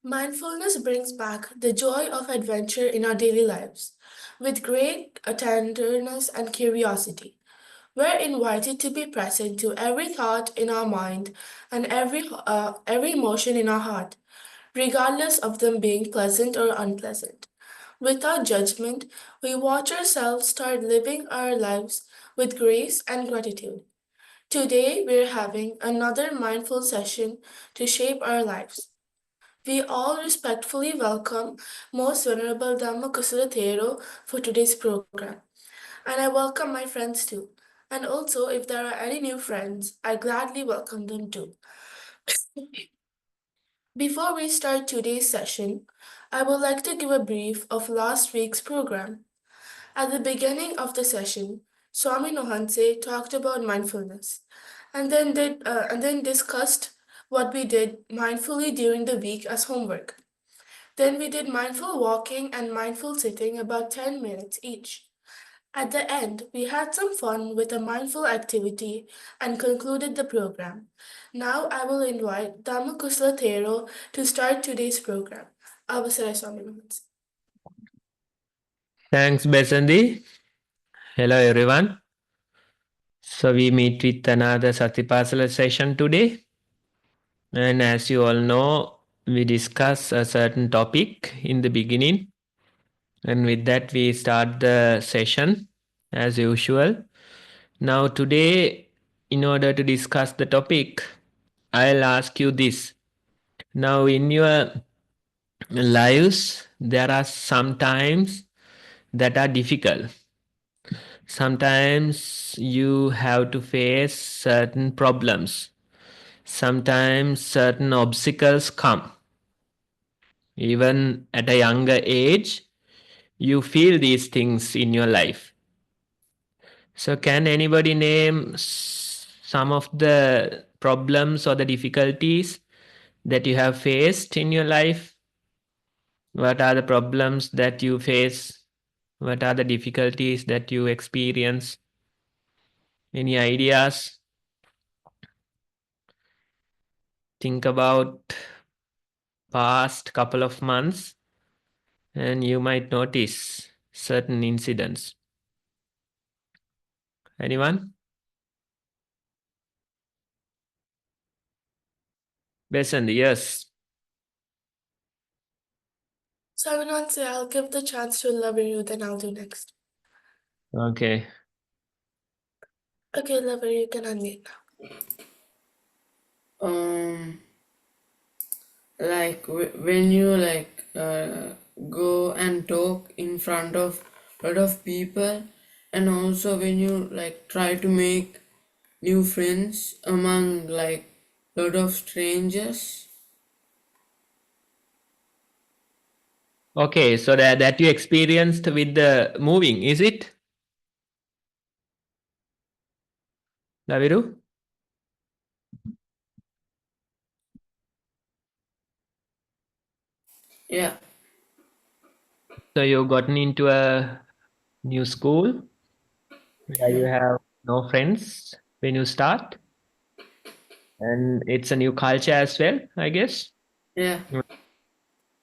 Mindfulness brings back the joy of adventure in our daily lives with great tenderness and curiosity. We're invited to be present to every thought in our mind and every emotion in our heart, regardless of them being pleasant or unpleasant. Without judgment, we watch ourselves start living our lives with grace and gratitude. Today, we're having another mindful session to shape our lives. We all respectfully welcome Most Venerable Dhamma Kusulatero for today's program. And I welcome my friends too. And also, if there are any new friends, I gladly welcome them too. Before we start today's session, I would like to give a brief of last week's program. At the beginning of the session, Swami Nohanse talked about mindfulness and then discussed what we did mindfully during the week as homework. Then we did mindful walking and mindful sitting about 10 minutes each. At the end, we had some fun with a mindful activity and concluded the program. Now I will invite Dhammakusla Thero to start today's program. Avasara Swami Nohanse. Thanks, Besandi. Hello, everyone. So we meet with another Satipasala session today. And as you all know, we discuss a certain topic in the beginning. And with that, we start the session as usual. Now today, in order to discuss the topic, I'll ask you this. Now in your lives, there are some times that are difficult. Sometimes you have to face certain problems. Sometimes certain obstacles come. Even at a younger age, you feel these things in your life. So, can anybody name some of the problems or the difficulties that you have faced in your life? What are the problems that you face? What are the difficulties that you experience? Any ideas? Think about past couple of months and you might notice certain incidents. Anyone? Besant, yes. Swami Nohanse, I'll give the chance to Laveru, then I'll do next. Okay. Okay, Laveru, you can unmute now. Like when you go and talk in front of a lot of people, and also when you try to make new friends among lot of strangers. Okay, so that you experienced with the moving, is it? Laviru? Yeah. So you've gotten into a new school where you have no friends when you start, and it's a new culture as well, I guess. Yeah.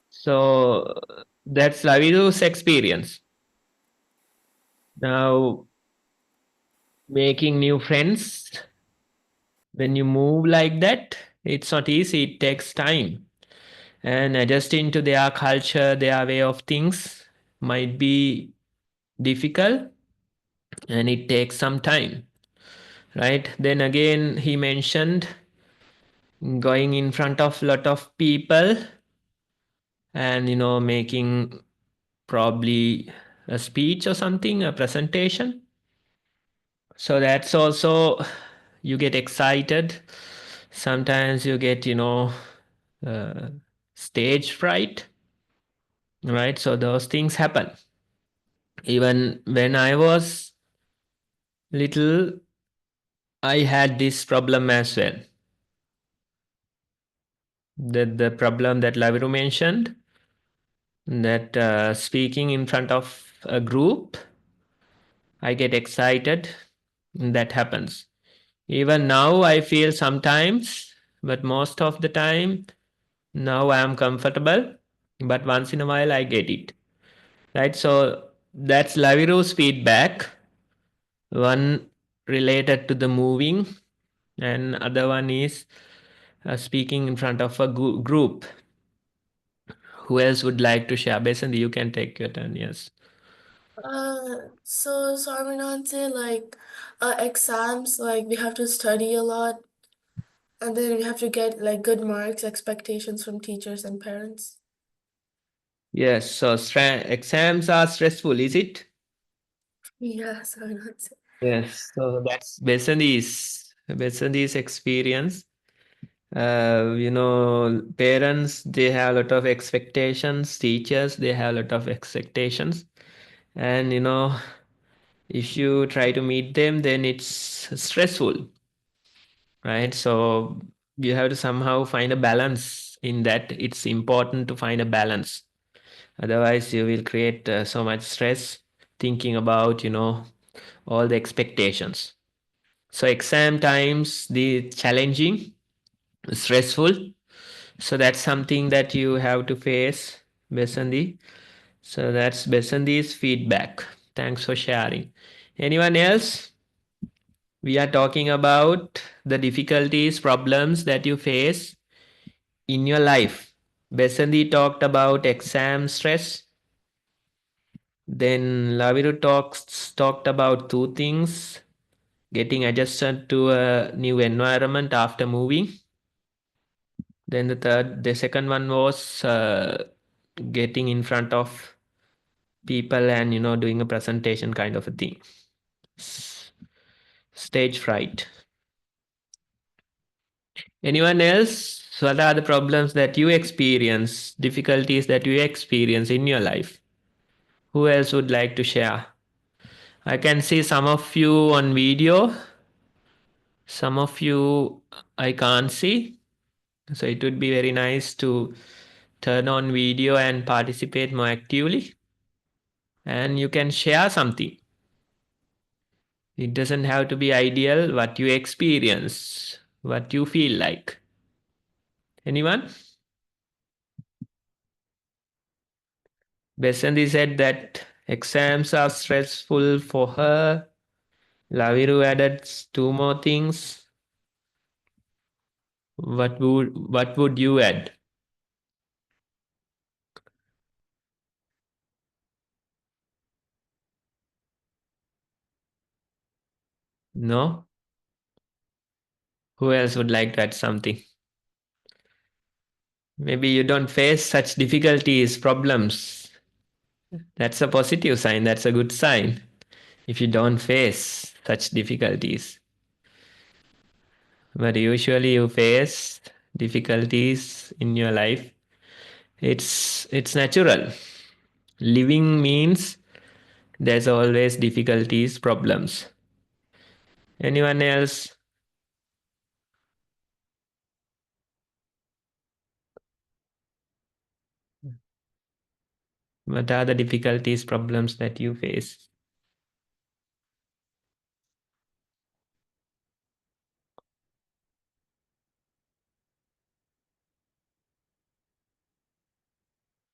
So that's Laviru's experience. Now, making new friends when you move like that, it's not easy. It takes time, and adjusting to their culture, their way of things might be difficult, and it takes some time. right? Then again, he mentioned going in front of a lot of people and, making probably a speech or something, a presentation. So that's also, you get excited. Sometimes you get, uh, stage fright, right? So those things happen. Even when I was little, I had this problem as well. The problem that Laviru mentioned, that speaking in front of a group, I get excited. That happens. Even now, I feel sometimes, but most of the time, now I am comfortable. But once in a while, I get it. Right? So that's Laviru's feedback. One related to the moving, and other one is speaking in front of a group. Who else would like to share? Basically, you can take your turn. Yes. So Swaminathan, like exams, like we have to study a lot, and then we have to get like good marks, expectations from teachers and parents. Yes. So exams are stressful, is it? Yeah, Swaminathan. Yes. So that's Besandi's experience. Parents, they have a lot of expectations. Teachers, they have a lot of expectations. And, if you try to meet them, then it's stressful, right? So you have to somehow find a balance in that. It's important to find a balance. Otherwise, you will create so much stress thinking about, all the expectations. So exam times, the challenging, stressful. So that's something that you have to face, Besandi. So that's Besandi's feedback. Thanks for sharing. Anyone else? We are talking about the difficulties, problems that you face in your life. Besandi talked about exam stress. Then Laviru talked about two things: getting adjusted to a new environment after moving. Then the second one was getting in front of people and doing a presentation kind of a thing. Stage fright. Anyone else? What are the problems that you experience, difficulties that you experience in your life? Who else would like to share? I can see some of you on video. Some of you I can't see. So it would be very nice to turn on video and participate more actively. And you can share something. It doesn't have to be ideal, what you experience, what you feel like. Anyone? Besanthi said that exams are stressful for her. Laviru added two more things. What would you add? No? Who else would like to add something? Maybe you don't face such difficulties, problems. That's a positive sign. That's a good sign. If you don't face such difficulties. But usually you face difficulties in your life. It's natural. Living means there's always difficulties, problems. Anyone else? What are the difficulties, problems that you face?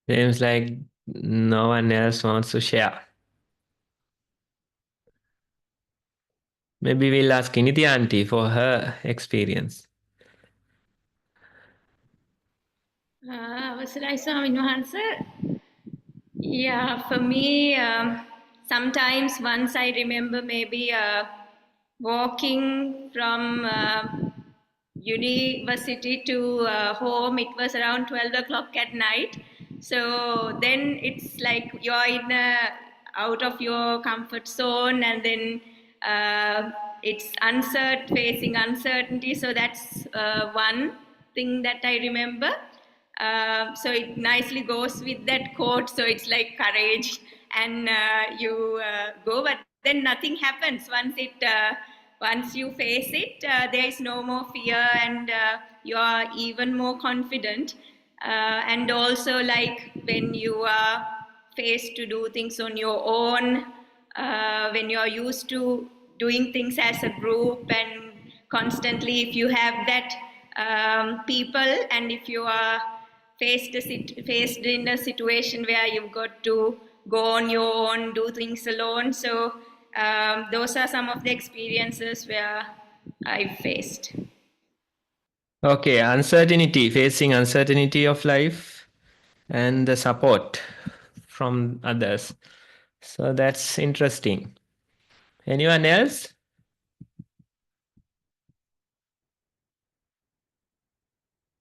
Seems like no one else wants to share. Maybe we'll ask Initi auntie for her experience. අවසරයි ස්වාමීන් වහන්ස. Yeah, for me, sometimes once I remember maybe walking from university to home. It was around 12 o'clock at night. So then it's like you're in out of your comfort zone, and then it's facing uncertainty. So that's one thing that I remember. So it nicely goes with that quote. So it's like courage, and you go, but then nothing happens once you face it. There is no more fear, and you are even more confident. And also, like when you are faced to do things on your own, when you are used to doing things as a group, and constantly, if you have that people, and if you are faced in a situation where you've got to go on your own, do things alone. So those are some of the experiences where I faced. Okay, uncertainty, facing uncertainty of life and the support from others. So that's interesting. Anyone else?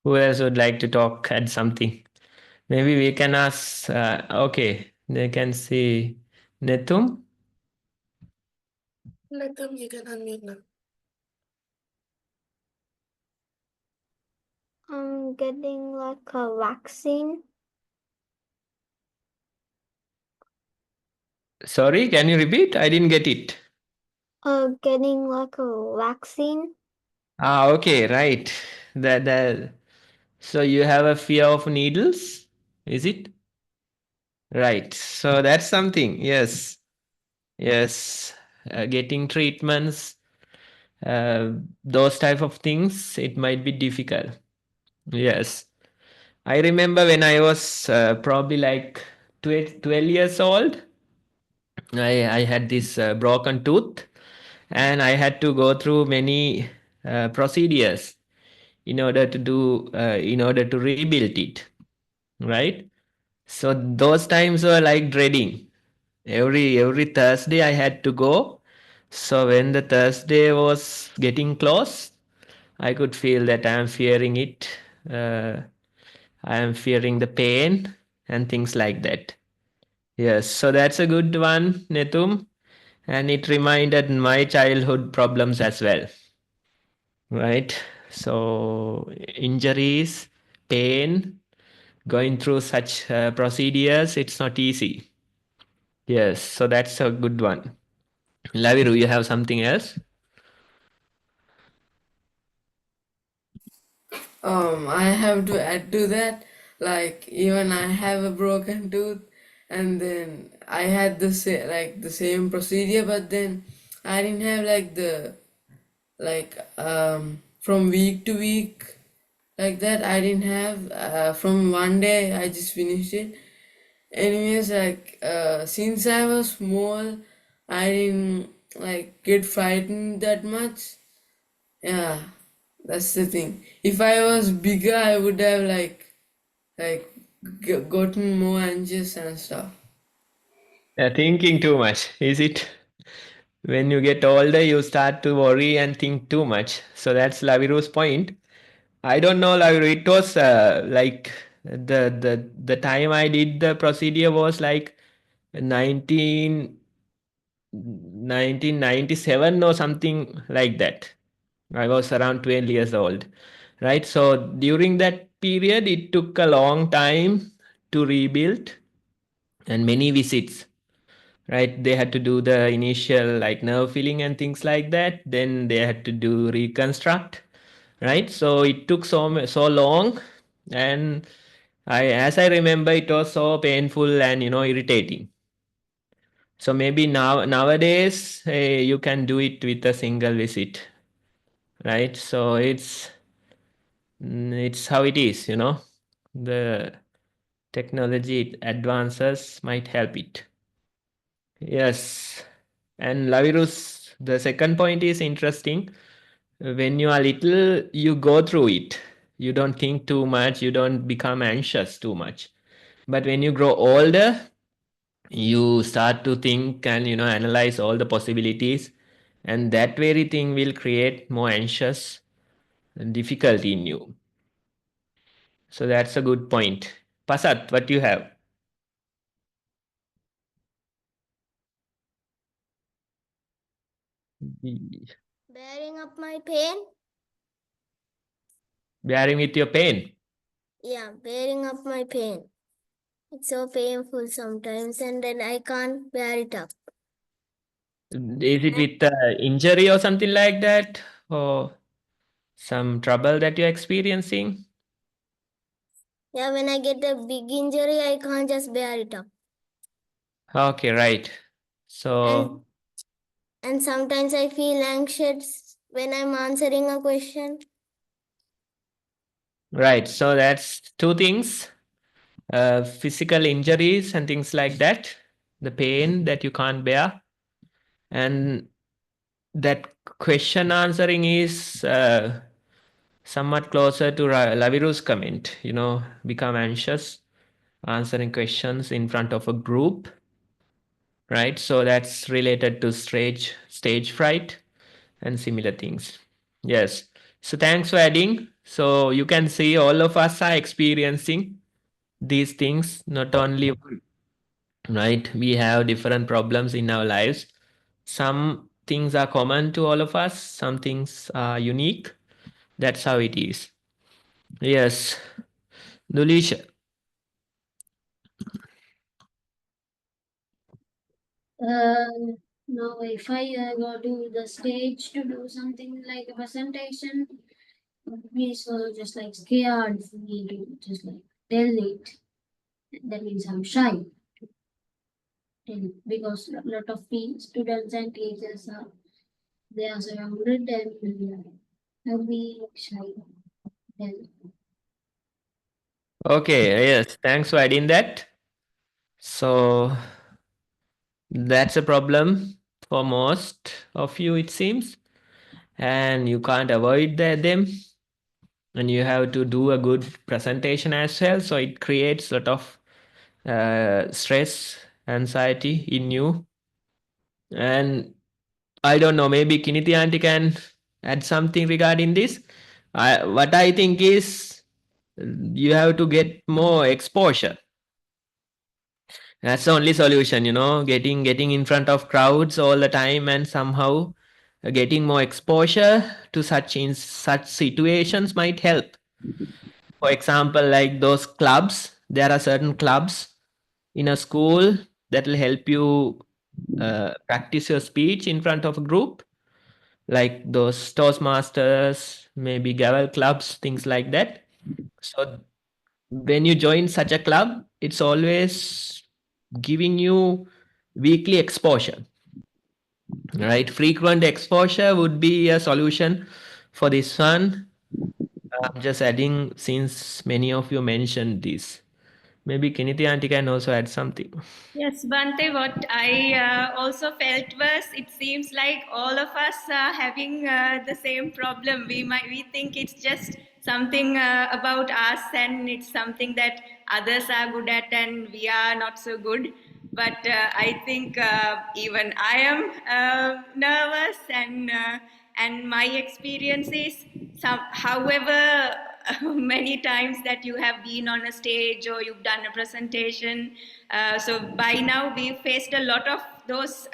Who else would like to talk, add something? Maybe we can ask, okay, they can see Netum. Netum, you can unmute now. I'm getting like a vaccine. Sorry, can you repeat? I didn't get it. Getting like a vaccine. Okay, right. So you have a fear of needles, is it? Right. So that's something. Yes. Yes. Getting treatments, those type of things, it might be difficult. Yes. I remember when I was probably like 12 years old, I had this broken tooth, and I had to go through many procedures in order to rebuild it, right? So those times were like dreading. Every Thursday I had to go. So when the Thursday was getting close, I could feel that I am fearing it. I am fearing the pain and things like that. Yes, so that's a good one, Netum. And it reminded my childhood problems as well, right? So injuries, pain, going through such procedures, it's not easy. Yes, so that's a good one. Laviru, you have something else? I have to add to that, like even I have a broken tooth, and then I had the same procedure, but then I didn't have like the from week to week like that. I didn't have from one day I just finished it. Anyways, since I was small, I didn't like get frightened that much. Yeah, that's the thing. If I was bigger, I would have like gotten more anxious and stuff. Thinking too much, is it? When you get older, you start to worry and think too much. So that's Laviru's point. I don't know, Laviru. It was like the time I did the procedure was like 19 1997 or something like that. I was around 12 years old, right? So during that period, it took a long time to rebuild and many visits, right? They had to do the initial like nerve filling and things like that. Then they had to do reconstruct, right? So it took so long, and as I remember, it was so painful and irritating. So maybe nowadays you can do it with a single visit, right? So it's how it is, the technology advances might help it. Yes. And Lavirus, the second point is interesting. When you are little, you go through it. You don't think too much, you don't become anxious too much. But when you grow older, you start to think and analyze all the possibilities, And that very thing will create more anxious difficulty in you. So that's a good point. Pasat, what do you have? Bearing up my pain. Bearing with your pain. Yeah, bearing up my pain. It's so painful sometimes, and then I can't bear it up. Is it with injury or something like that? Or some trouble that you're experiencing? Yeah, when I get a big injury, I can't just bear it up. Okay, right. So, And sometimes I feel anxious when I'm answering a question. right. So that's two things. Physical injuries and things like that. The pain that you can't bear. And that question answering is somewhat closer to Laviru's comment, become anxious answering questions in front of a group, right? So that's related to stage fright and similar things. Yes. So thanks for adding. So you can see all of us are experiencing these things, not only one, right? We have different problems in our lives. Some things are common to all of us, some things are unique. That's how it is. Yes. Dulisha. Now, if I go to the stage to do something like a presentation, me so just like scared for me to just like tell it. That means I'm shy to tell it because a lot of students and teachers are they are surrounded and I'll be shy. Then Okay, yes, thanks for adding that. So that's a problem for most of you, it seems, and you can't avoid them. And you have to do a good presentation as well. So it creates a lot of stress, anxiety in you. And I don't know, maybe Kiniti auntie can add something regarding this. What I think is you have to get more exposure. That's the only solution, getting in front of crowds all the time and somehow getting more exposure to such situations might help. For example, like those clubs, there are certain clubs in a school that will help you practice your speech in front of a group, like those Toastmasters, maybe Gavel clubs, things like that. So when you join such a club, it's always giving you weekly exposure, right? Frequent exposure would be a solution for this one. I'm just adding since many of you mentioned this. Maybe Kiniti auntie can also add something. Yes, Bante, what I also felt was it seems like all of us are having the same problem. We think it's just something about us and it's something that others are good at and we are not so good. But I think even I am nervous and my experience is however many times that you have been on a stage or you've done a presentation. So by now we've faced a lot of those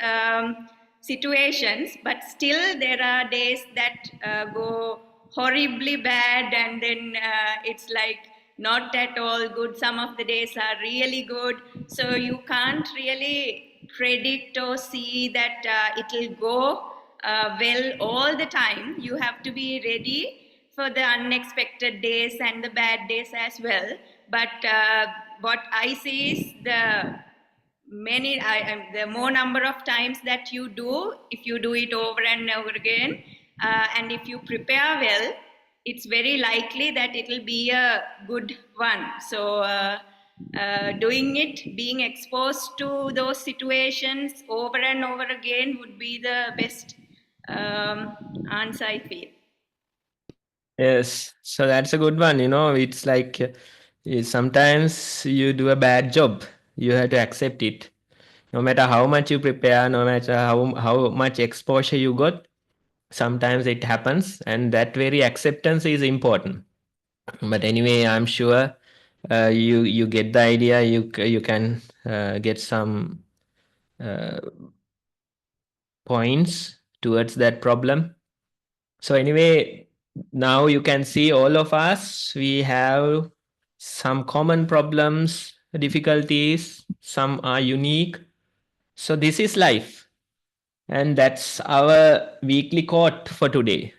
situations, but still there are days that go horribly bad and then it's like not at all good. Some of the days are really good. So you can't really predict or see that it'll go well all the time. You have to be ready for the unexpected days and the bad days as well. But what I see is the more number of times that you do, if you do it over and over again, and if you prepare well, it's very likely that it will be a good one. So doing it, being exposed to those situations over and over again would be the best answer, I feel. Yes, so that's a good one. It's like sometimes you do a bad job, you have to accept it. No matter how much you prepare, no matter how much exposure you got, sometimes it happens, and that very acceptance is important. But anyway, I'm sure you get the idea. You can get some points towards that problem. So anyway, now you can see all of us, we have some common problems, difficulties, some are unique. So this is life. And that's our weekly quote for today.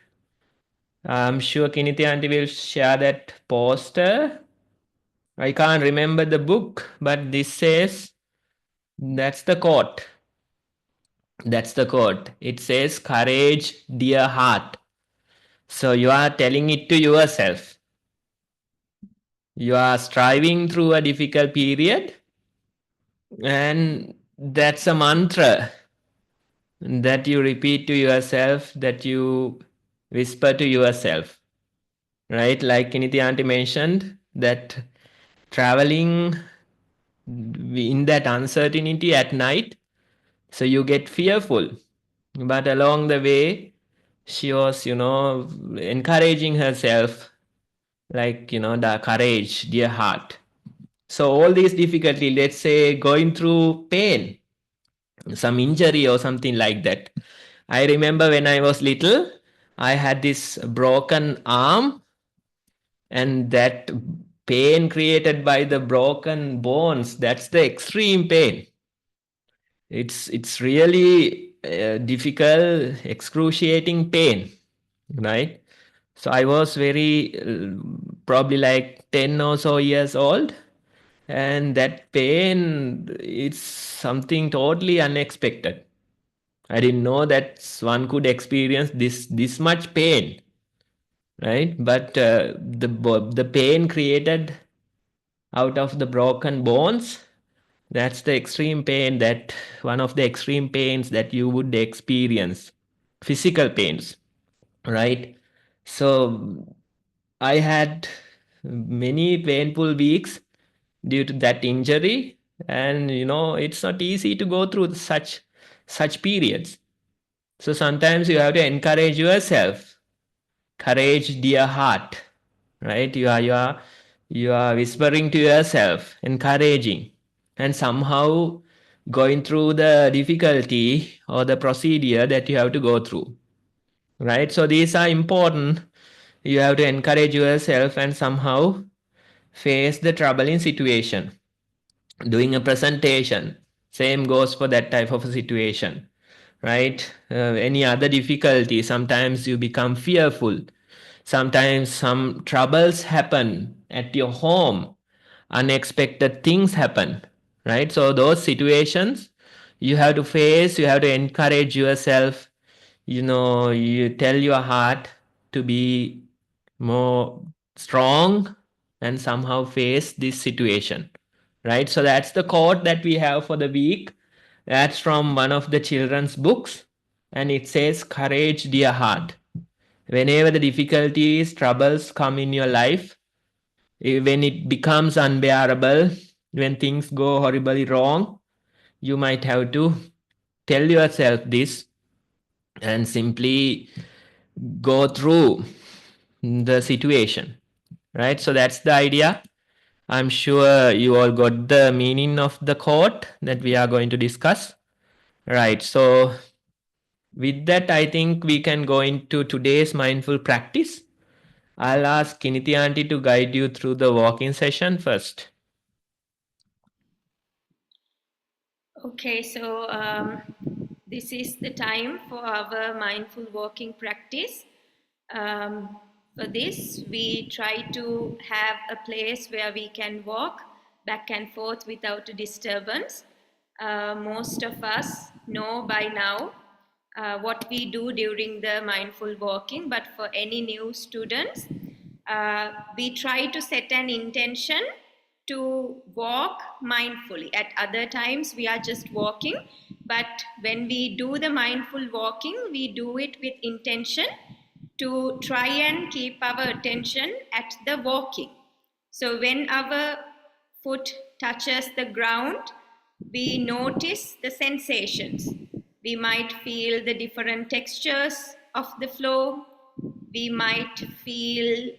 I'm sure Kiniti Auntie will share that poster. I can't remember the book, but this says, that's the quote. That's the quote. It says, courage, dear heart. So you are telling it to yourself. You are striving through a difficult period, and that's a mantra that you repeat to yourself, that you whisper to yourself, right? Like Kiniti Auntie mentioned, that traveling in that uncertainty at night, so you get fearful. But along the way, she was, encouraging herself, like, the courage, dear heart. So all these difficulty, let's say going through pain, some injury or something like that. I remember when I was little, I had this broken arm, and that pain created by the broken bones, that's the extreme pain. It's really difficult, excruciating pain, right? So I was very probably like 10 or so years old, and that pain, it's something totally unexpected. I didn't know that one could experience this much pain, right? But the pain created out of the broken bones, that's the extreme pain, that one of the extreme pains that you would experience, physical pains, right? So I had many painful weeks due to that injury, and it's not easy to go through such periods. So sometimes you have to encourage yourself. Courage, dear heart, right? You are whispering to yourself, encouraging, and somehow going through the difficulty or the procedure that you have to go through, right? So these are important. You have to encourage yourself and somehow face the troubling situation. Doing a presentation, same goes for that type of a situation, right? Any other difficulty, sometimes you become fearful. Sometimes some troubles happen at your home, unexpected things happen, right? So those situations you have to face, you have to encourage yourself. You tell your heart to be more strong and somehow face this situation, right? So that's the quote that we have for the week. That's from one of the children's books, and it says, courage, dear heart. Whenever the difficulties, troubles come in your life, when it becomes unbearable, when things go horribly wrong, you might have to tell yourself this and simply go through the situation, right? So that's the idea. I'm sure you all got the meaning of the quote that we are going to discuss, right? So with that, I think we can go into today's mindful practice. I'll ask Kiniti Auntie to guide you through the walking session first. Okay, so this is the time for our mindful walking practice. For this, we try to have a place where we can walk back and forth without a disturbance. Most of us know by now what we do during the mindful walking, but for any new students, we try to set an intention to walk mindfully. At other times, we are just walking, but when we do the mindful walking, we do it with intention to try and keep our attention at the walking. So when our foot touches the ground, we notice the sensations. We might feel the different textures of the floor. We might feel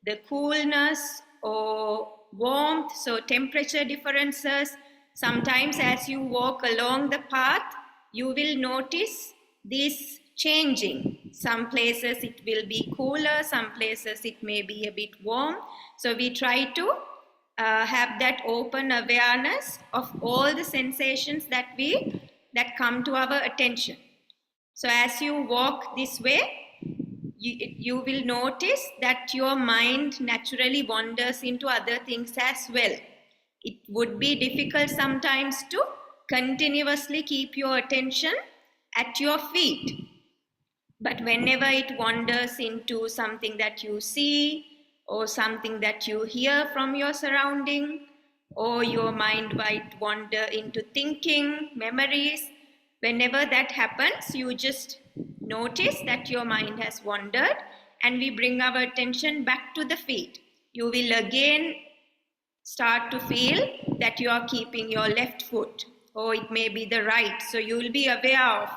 the coolness or warmth, so temperature differences. Sometimes as you walk along the path, you will notice this changing. Some places it will be cooler, some places it may be a bit warm. So we try to have that open awareness of all the sensations that come to our attention. So as you walk this way, you will notice that your mind naturally wanders into other things as well. It would be difficult sometimes to continuously keep your attention at your feet. But whenever it wanders into something that you see, or something that you hear from your surrounding, or your mind might wander into thinking, memories, whenever that happens, you just notice that your mind has wandered, and we bring our attention back to the feet. You will again start to feel that you are keeping your left foot, or it may be the right. So you will be aware of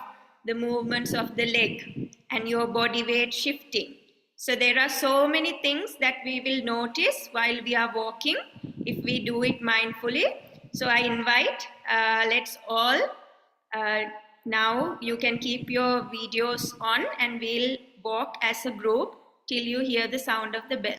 the movements of the leg and your body weight shifting. So there are so many things that we will notice while we are walking if we do it mindfully. So I invite, let's all, uh, now you can keep your videos on and we'll walk as a group till you hear the sound of the bell.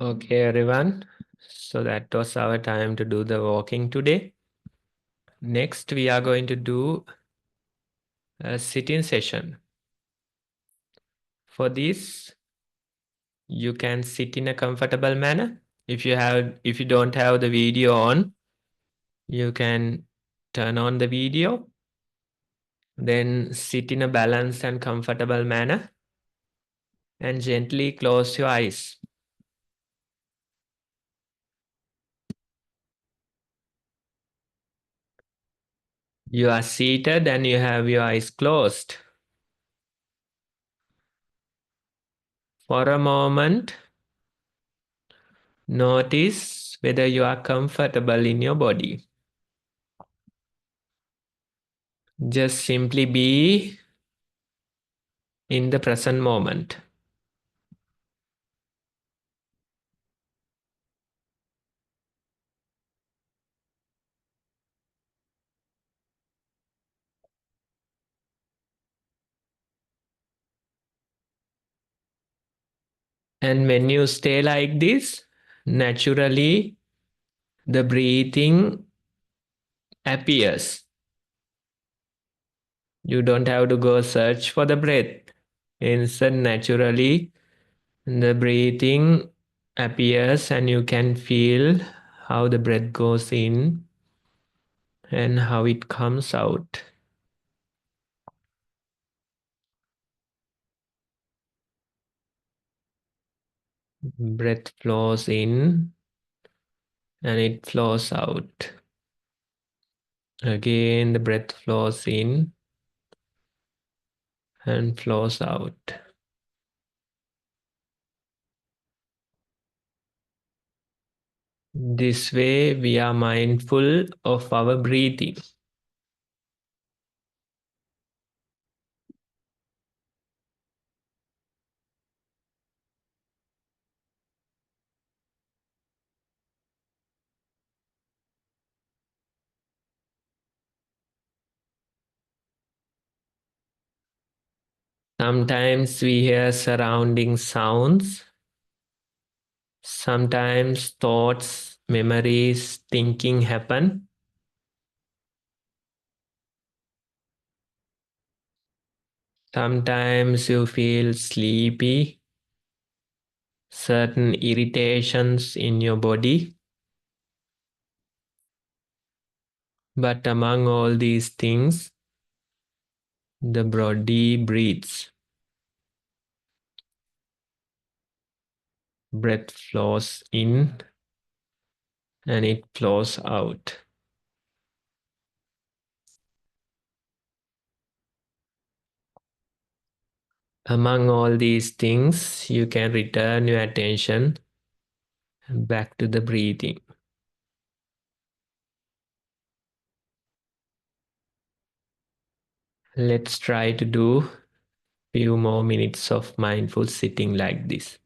Okay, everyone. So that was our time to do the walking today. Next, we are going to do a sitting session. For this, you can sit in a comfortable manner. If you don't have the video on, you can turn on the video. Then sit in a balanced and comfortable manner and gently close your eyes. You are seated and you have your eyes closed. For a moment, notice whether you are comfortable in your body. Just simply be in the present moment. And when you stay like this, naturally the breathing appears. You don't have to go search for the breath. Instead, naturally, the breathing appears and you can feel how the breath goes in and how it comes out. Breath flows in and it flows out. Again, the breath flows in and flows out. This way, we are mindful of our breathing. Sometimes we hear surrounding sounds. Sometimes thoughts, memories, thinking happen. Sometimes you feel sleepy, certain irritations in your body. But among all these things, the body breathes. Breath flows in and it flows out. Among all these things, you can return your attention back to the breathing. Let's try to do few more minutes of mindful sitting like this.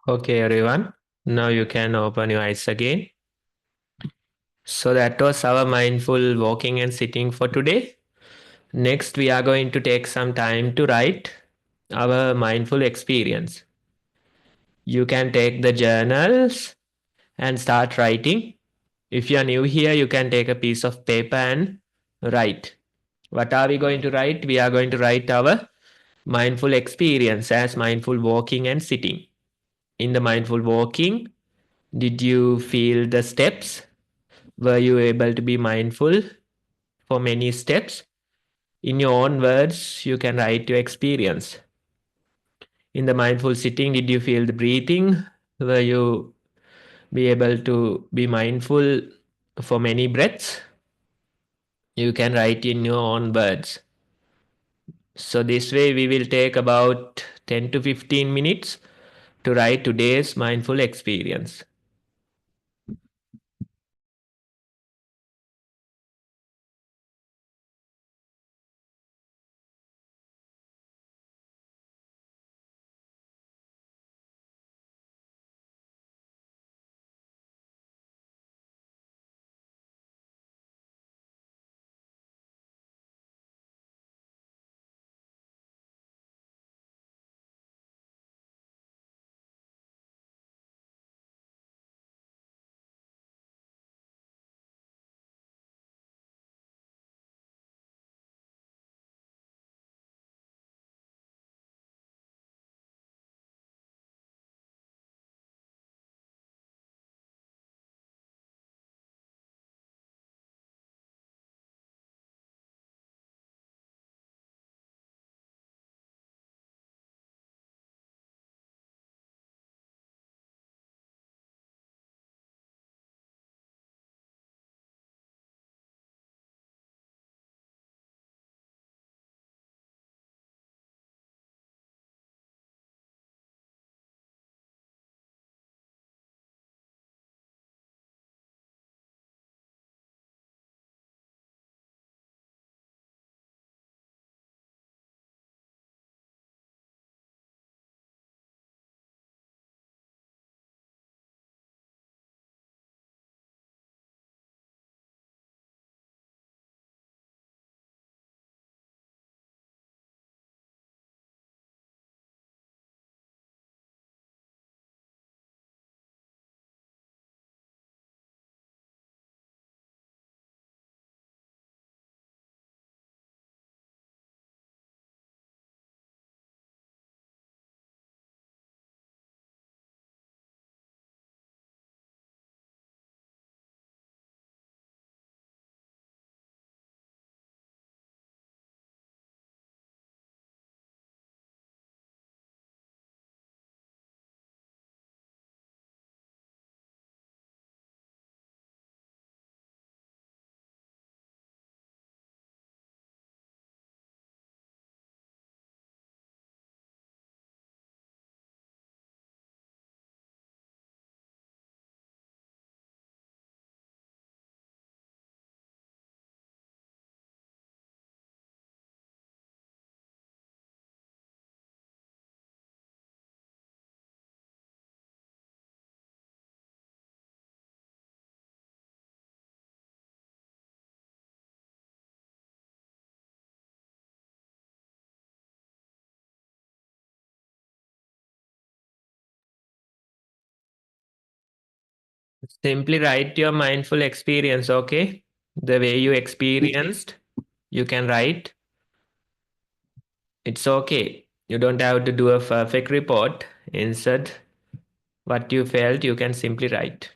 Okay, everyone. Now you can open your eyes again. So that was our mindful walking and sitting for today. Next, we are going to take some time to write our mindful experience. You can take the journals and start writing. If you are new here, you can take a piece of paper and write. What are we going to write? We are going to write our mindful experience as mindful walking and sitting. In the mindful walking, did you feel the steps? Were you able to be mindful for many steps? In your own words, you can write your experience. In the mindful sitting, did you feel the breathing? Were you be able to be mindful for many breaths? You can write in your own words. So this way we will take about 10 to 15 minutes to write today's mindful experience. Simply write your mindful experience, okay? The way you experienced, you can write. It's okay. You don't have to do a perfect report. Instead, what you felt, you can simply write.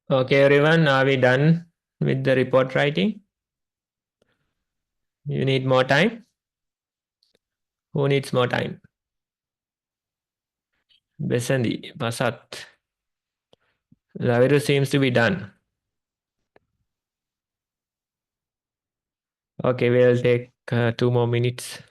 Okay, everyone, are we done with the report writing? You need more time? Who needs more time? Besandi, Pasat. Laviru seems to be done. Okay, we'll take 2 more minutes.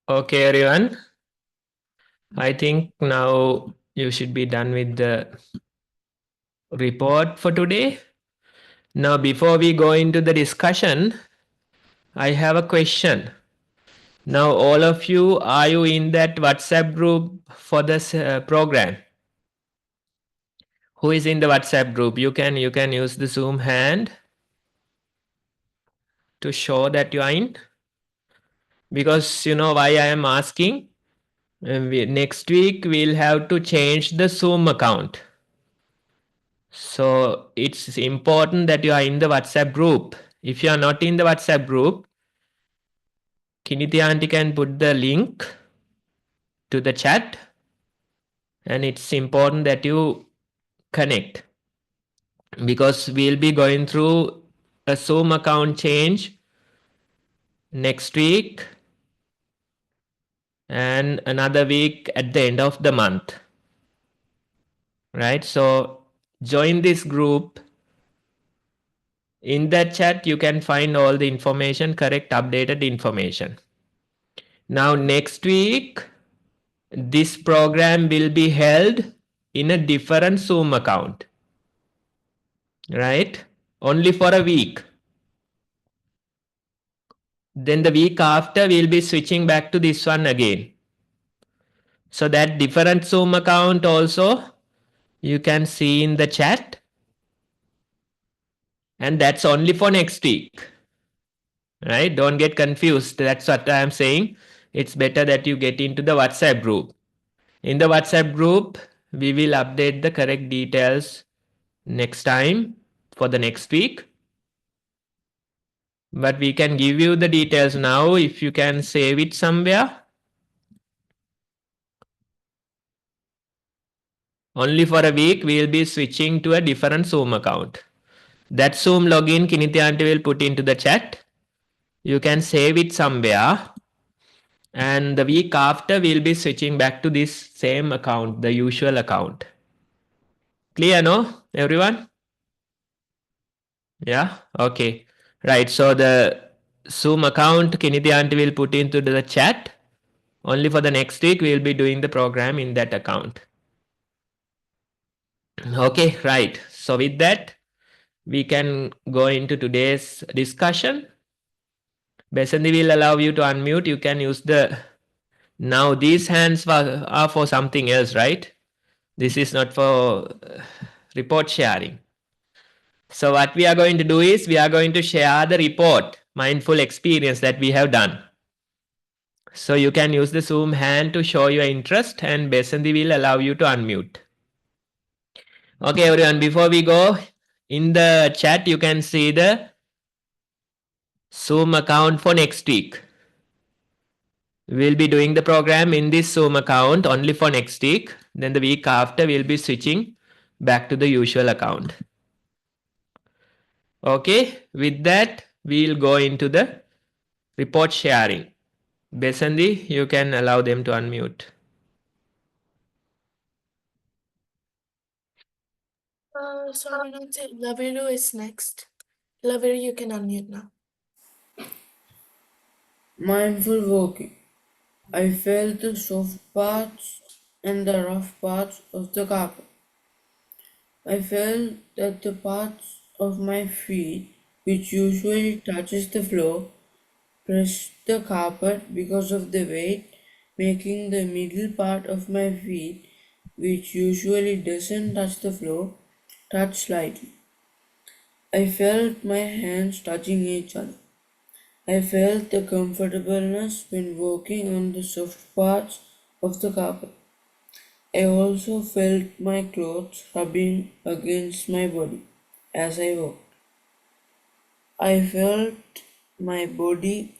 Okay, everyone. I think now you should be done with the report for today. Now, before we go into the discussion, I have a question. Now, all of you, are you in that WhatsApp group for this program? Who is in the WhatsApp group? You can use the Zoom hand to show that you are in. Because you know why I am asking? Next week we'll have to change the Zoom account. So it's important that you are in the WhatsApp group. If you are not in the WhatsApp group, Kiniti auntie can put the link to the chat, and it's important that you connect, because we'll be going through a Zoom account change next week and another week at the end of the month, right? So join this group. In that chat you can find all the information, correct updated information. Now next week this program will be held in a different Zoom account, right? Only for a week. Then the week after we'll be switching back to this one again. So that different Zoom account also you can see in the chat, and that's only for next week, right? Don't get confused. That's what I'm saying. It's better that you get into the WhatsApp group. In the WhatsApp group we will update the correct details next time for the next week, but we can give you the details now. If you can save it somewhere. Only for a week, we'll be switching to a different Zoom account. That Zoom login, Kiniti Aunty will put into the chat. You can save it somewhere. And the week after, we'll be switching back to this same account, the usual account. Clear, no, everyone? Yeah, okay. Right, so the Zoom account, Kiniti Aunty will put into the chat. Only for the next week, we'll be doing the program in that account. Okay, right. So with that, we can go into today's discussion. Besanthi will allow you to unmute. You can use the... Now these hands are for something else, right? This is not for report sharing. So what we are going to do is we are going to share the report, mindful experience that we have done. So you can use the Zoom hand to show your interest, and Besanthi will allow you to unmute. Okay, everyone, before we go, in the chat you can see the Zoom account for next week. We'll be doing the program in this Zoom account only for next week. Then the week after, we'll be switching back to the usual account. Okay, with that, we'll go into the report sharing. Besanthi, you can allow them to unmute. Sorry, Laviru is next. Laviru, you can unmute now. Mindful walking. I felt the soft parts and the rough parts of the carpet. I felt that the parts of my feet, which usually touches the floor, pressed the carpet because of the weight, making the middle part of my feet, which usually doesn't touch the floor, touch slightly. I felt my hands touching each other. I felt the comfortableness when walking on the soft parts of the carpet. I also felt my clothes rubbing against my body as I walked. I felt my body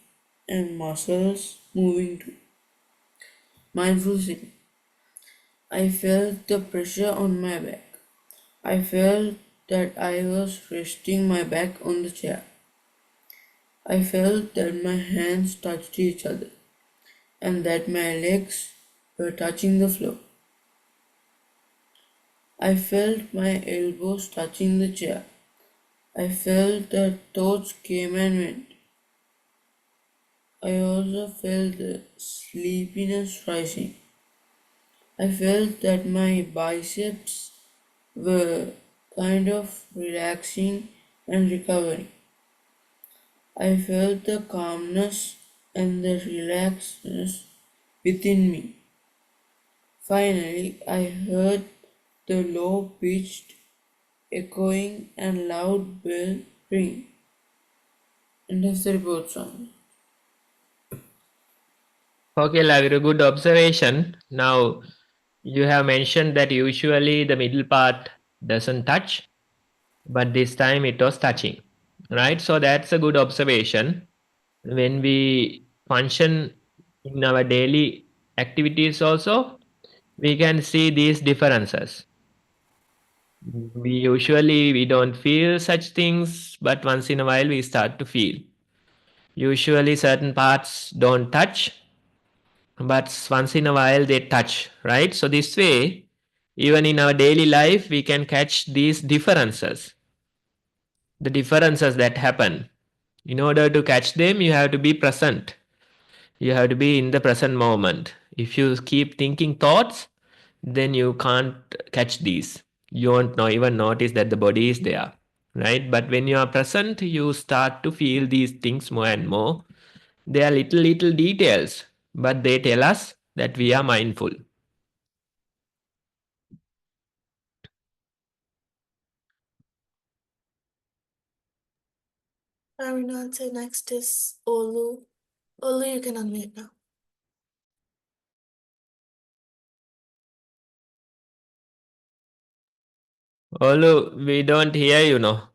and muscles moving too. Mindful sitting. I felt the pressure on my back. I felt that I was resting my back on the chair. I felt that my hands touched each other and that my legs were touching the floor. I felt my elbows touching the chair. I felt that thoughts came and went. I also felt the sleepiness rising. I felt that my biceps were kind of relaxing and recovering. I felt the calmness and the relaxedness within me. Finally, I heard the low pitched, echoing, and loud bell ring. End of the report sound. Okay, Laviru, good observation. Now, you have mentioned that usually the middle part doesn't touch, but this time it was touching, right? So that's a good observation. When we function in our daily activities also, we can see these differences. We don't feel such things, but once in a while we start to feel. Usually certain parts don't touch, but once in a while they touch, right? So this way, even in our daily life, we can catch these differences, the differences that happen. In order to catch them, you have to be present. You have to be in the present moment. If you keep thinking thoughts, then you can't catch these. You won't even notice that the body is there, right? But when you are present, you start to feel these things more and more. They are little details, but they tell us that we are mindful. Ravinatha, next is Olu. Olu, you can unmute now. Olu, we don't hear you, no?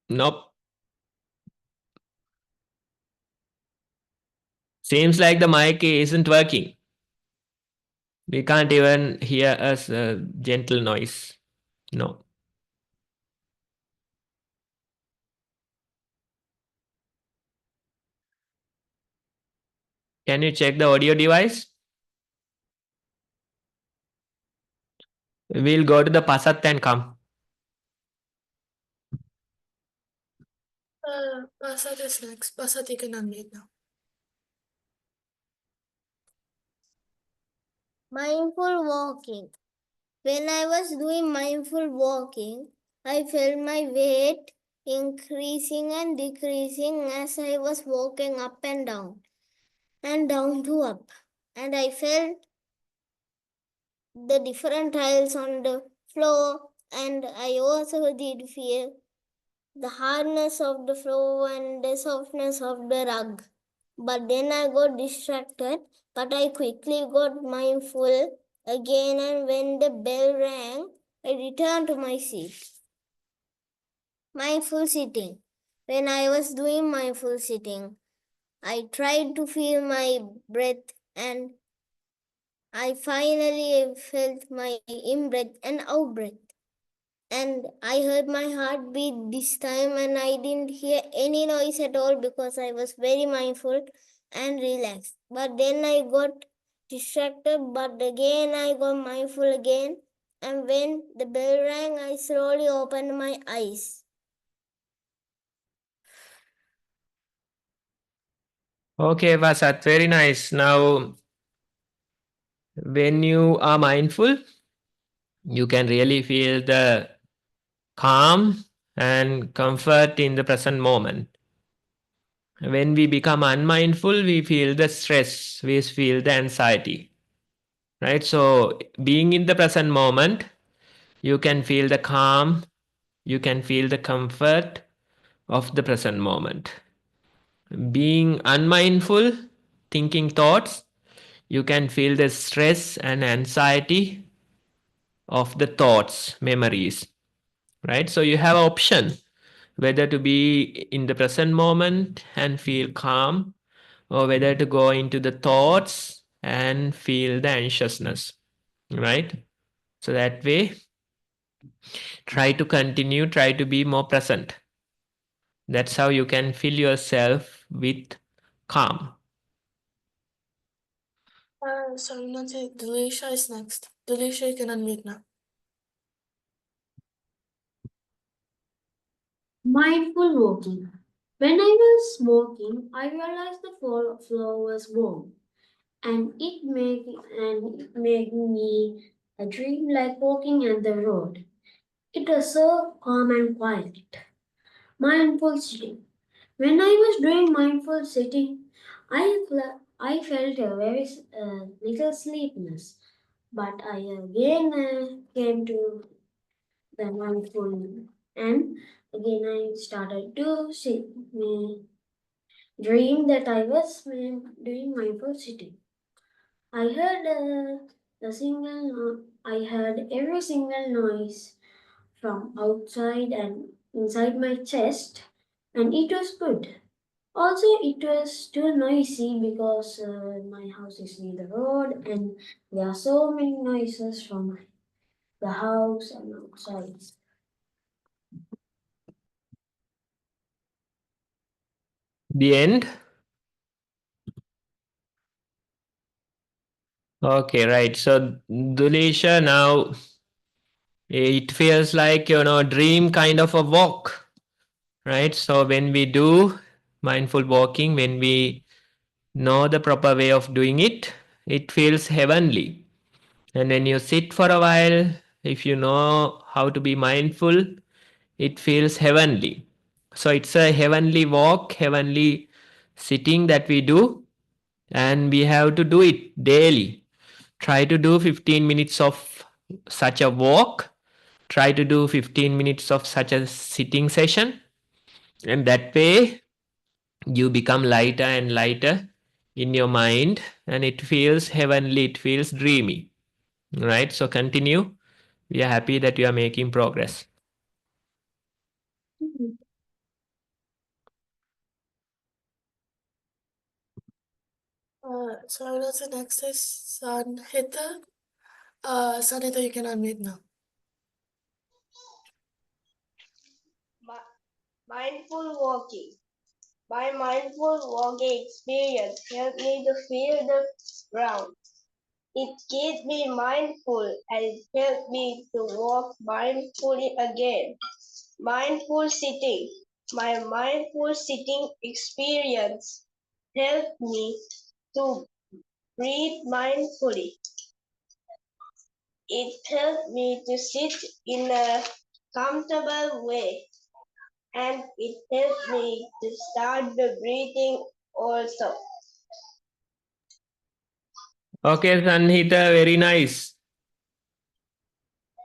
Nope. Seems like the mic isn't working. We can't even hear a gentle noise. No. Can you check the audio device? We'll go to the Pasat and come. Pasat is next. Pasat, you can unmute now. Mindful walking. When I was doing mindful walking, I felt my weight increasing and decreasing as I was walking up and down to up. And I felt the different tiles on the floor, and I also did feel the hardness of the floor and the softness of the rug. But then I got distracted, but I quickly got mindful again, and when the bell rang, I returned to my seat. Mindful sitting. When I was doing mindful sitting, I tried to feel my breath, and I finally felt my in-breath and out-breath. And I heard my heartbeat this time, and I didn't hear any noise at all because I was very mindful and relaxed. But then I got distracted, but again I got mindful again. And when the bell rang, I slowly opened my eyes. Okay, Vasat, very nice. Now, when you are mindful, you can really feel the calm and comfort in the present moment. When we become unmindful, we feel the stress, we feel the anxiety, right? So, being in the present moment, you can feel the calm, you can feel the comfort of the present moment. Being unmindful, thinking thoughts, you can feel the stress and anxiety of the thoughts, memories, right? So you have an option whether to be in the present moment and feel calm, or whether to go into the thoughts and feel the anxiousness, right? So that way, try to continue, try to be more present. That's how you can fill yourself with calm. Sorry, Nancy. Delisha is next. Delisha, you can unmute now. Mindful walking. When I was walking, I realized the floor was warm, and it made me a dream like walking on the road. It was so calm and quiet. Mindful sitting. When I was doing mindful sitting, I felt a very little sleepiness, but I again came to the mindful, and again I started to dream that I was doing mindful sitting. I heard I heard every single noise from outside and inside my chest, and it was good. Also, it was too noisy because my house is near the road, and there are so many noises from the house and outside. The end. Okay, right. So, Dulisha, now it feels like, dream kind of a walk, right? So, when we do mindful walking, when we know the proper way of doing it, it feels heavenly. And when you sit for a while, if you know how to be mindful, it feels heavenly. So, it's a heavenly walk, heavenly sitting that we do, and we have to do it daily. Try to do 15 minutes of such a walk. Try to do 15 minutes of such a sitting session. And that way, you become lighter and lighter in your mind, and it feels heavenly, it feels dreamy. Right? So continue. We are happy that you are making progress. Mhm. So the next is Sanhita. Sanhita, you can unmute now. Mindful walking. My mindful walking experience helped me to feel the ground. It keeps me mindful and it helped me to walk mindfully again. Mindful sitting. My mindful sitting experience helped me to breathe mindfully. It helped me to sit in a comfortable way, and it helped me to start the breathing also. Okay, Sanhita, very nice.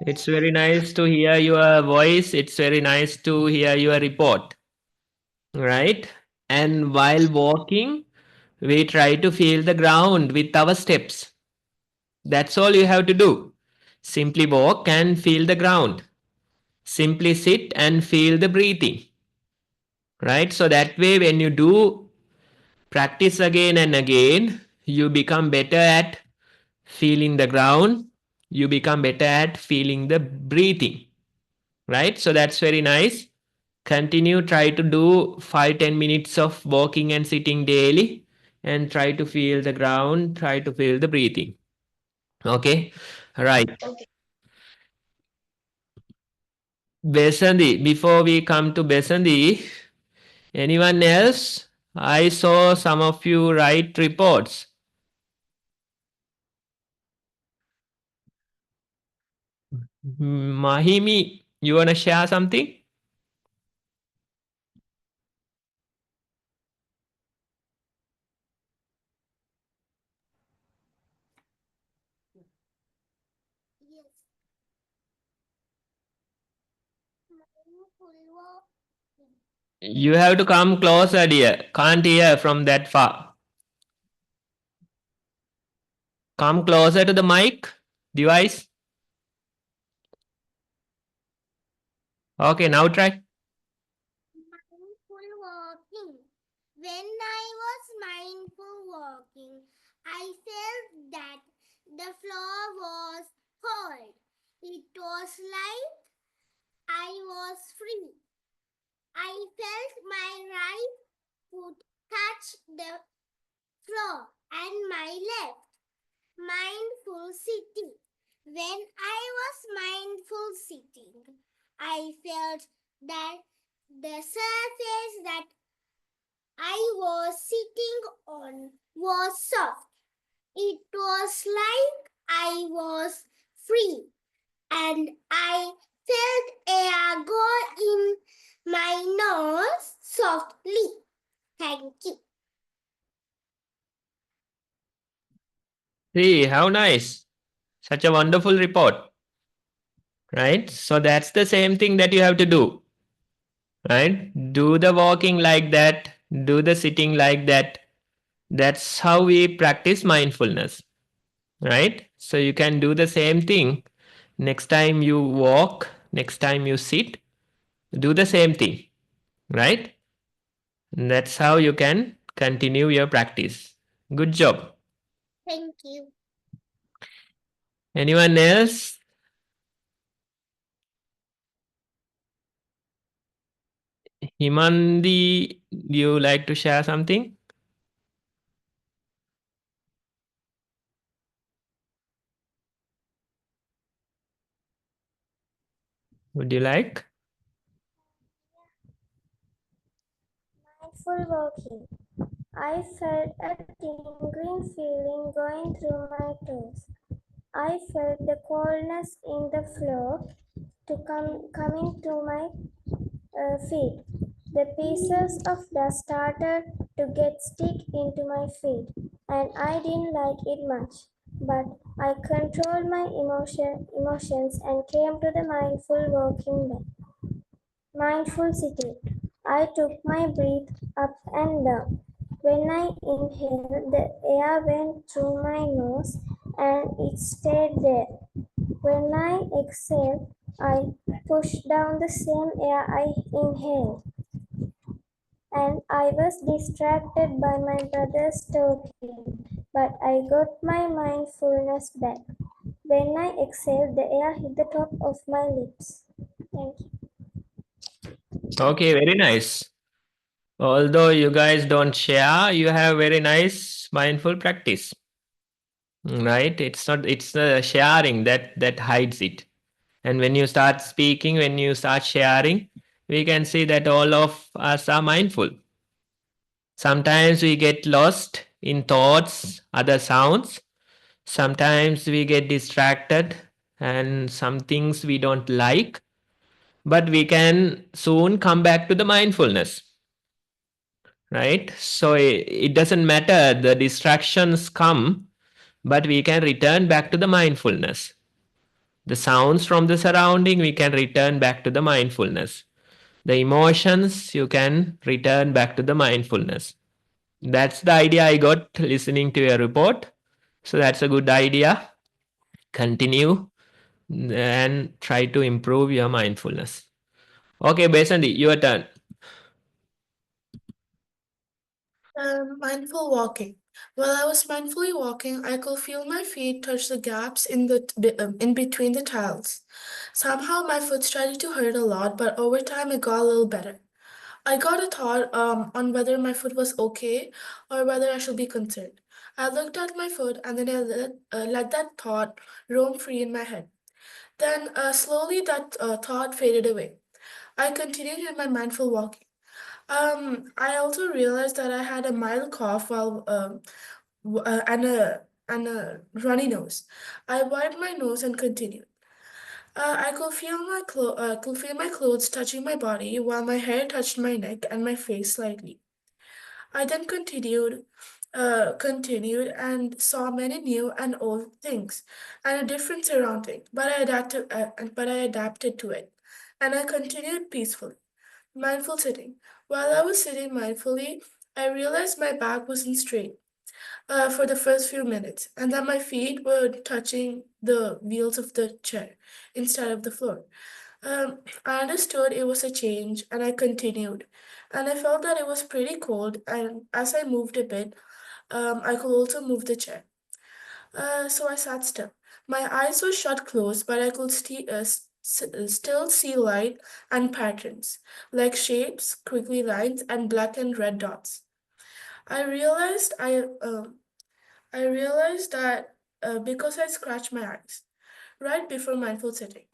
It's very nice to hear your voice. It's very nice to hear your report. Right? And while walking, we try to feel the ground with our steps. That's all you have to do. Simply walk and feel the ground. Simply sit and feel the breathing. Right? So that way, when you do practice again and again, you become better at feeling the ground. You become better at feeling the breathing. Right? So that's very nice. Continue, try to do 5-10 minutes of walking and sitting daily and try to feel the ground, try to feel the breathing. Okay, right. Okay. Besandi, before we come to Besandi, anyone else? I saw some of you write reports. Mahimi, you want to share something? Yes. Mindful walking. You have to come closer, dear. Can't hear from that far. Come closer to the mic device. Okay, now try. Mindful walking. When I was mindful walking, I felt that the floor was cold. It was like I was free. I felt my right foot touch the floor and my left. Mindful sitting. When I was mindful sitting, I felt that the surface that I was sitting on was soft. It was like I was free, and I felt air go in my nose softly. Thank you. See, how nice. Such a wonderful report. Right? So that's the same thing that you have to do. Right? Do the walking like that, do the sitting like that. That's how we practice mindfulness. Right? So you can do the same thing. Next time you walk, next time you sit, do the same thing. Right? And that's how you can continue your practice. Good job. Thank you. Anyone else? Himandi, do you like to share something? Would you like? Mindful walking. I felt a tingling feeling going through my toes. I felt the coldness in the floor coming to my feet. The pieces of dust started to get stick into my feet, and I didn't like it much. But I controlled my emotions and came to the mindful walking then. Mindful sitting. I took my breath up and down. When I inhaled, the air went through my nose and it stayed there. When I exhaled, I pushed down the same air I inhaled. And I was distracted by my brothers talking. but I got my mindfulness back. When I exhaled, the air hit the top of my lips. Thank you. Okay, very nice. Although you guys don't share, you have very nice mindful practice. Right? It's the sharing that hides it. And when you start speaking, when you start sharing, we can see that all of us are mindful. Sometimes we get lost in thoughts, other sounds. Sometimes we get distracted and some things we don't like, but we can soon come back to the mindfulness, right? So it doesn't matter, the distractions come, but we can return back to the mindfulness. The sounds from the surrounding, we can return back to the mindfulness. The emotions, you can return back to the mindfulness. That's the idea I got listening to your report. So that's a good idea. Continue and try to improve your mindfulness. Okay, Besandi, your turn. Mindful walking. While I was mindfully walking, I could feel my feet touch the gaps in between the tiles. Somehow my foot started to hurt a lot, but over time it got a little better. I got a thought on whether my foot was okay or whether I should be concerned. I looked at my foot and then I let that thought roam free in my head. Then slowly that thought faded away. I continued in my mindful walking. I also realized that I had a mild cough and a runny nose. I wiped my nose and continued. I could feel my clothes touching my body while my hair touched my neck and my face slightly. I then continued and saw many new and old things and a different surrounding, but I adapted to it, and I continued peacefully. Mindful sitting. While I was sitting mindfully, I realized my back wasn't straight for the first few minutes, and that my feet were touching the wheels of the chair instead of the floor. I understood it was a change, and I continued. And I felt that it was pretty cold, and as I moved a bit, I could also move the chair. So I sat still. My eyes were shut closed, but I could still see light and patterns, like shapes, quickly lines, and black and red dots. I realized I realized that because I scratched my eyes right before mindful sitting.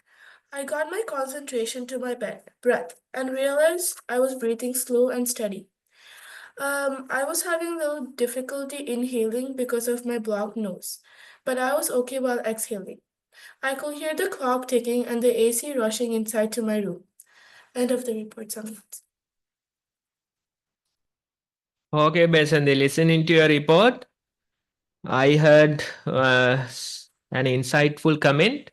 I got my concentration to my breath and realized I was breathing slow and steady. I was having a little difficulty inhaling because of my blocked nose, but I was okay while exhaling. I could hear the clock ticking and the AC rushing inside to my room. End of the report, Samant. Okay, Besandi, listening to your report, I heard an insightful comment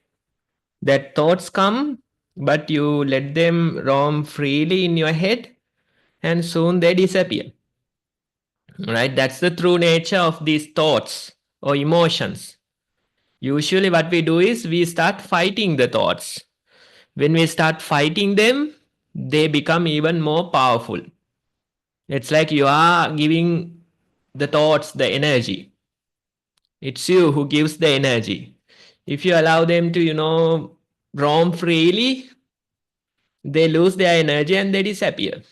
that thoughts come, but you let them roam freely in your head and soon they disappear. Right? That's the true nature of these thoughts or emotions. Usually, what we do is we start fighting the thoughts. When we start fighting them, they become even more powerful. It's like you are giving the thoughts the energy. It's you who gives the energy. If you allow them to, roam freely, they lose their energy and they disappear.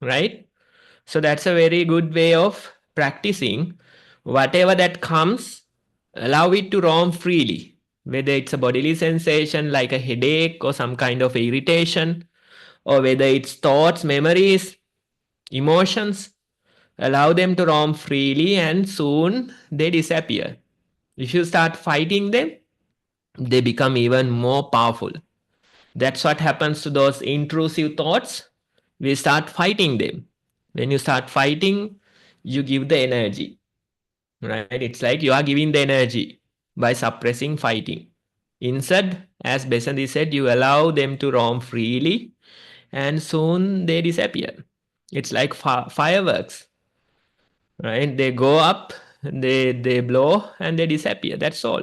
Right? So that's a very good way of practicing. Whatever that comes, allow it to roam freely. Whether it's a bodily sensation like a headache or some kind of irritation, or whether it's thoughts, memories, emotions, allow them to roam freely and soon they disappear. If you start fighting them, they become even more powerful. That's what happens to those intrusive thoughts. We start fighting them. When you start fighting, you give the energy, right? It's like you are giving the energy by suppressing fighting. Instead, as Besandi said, you allow them to roam freely and soon they disappear. It's like fireworks, right? They go up, they blow and they disappear. That's all.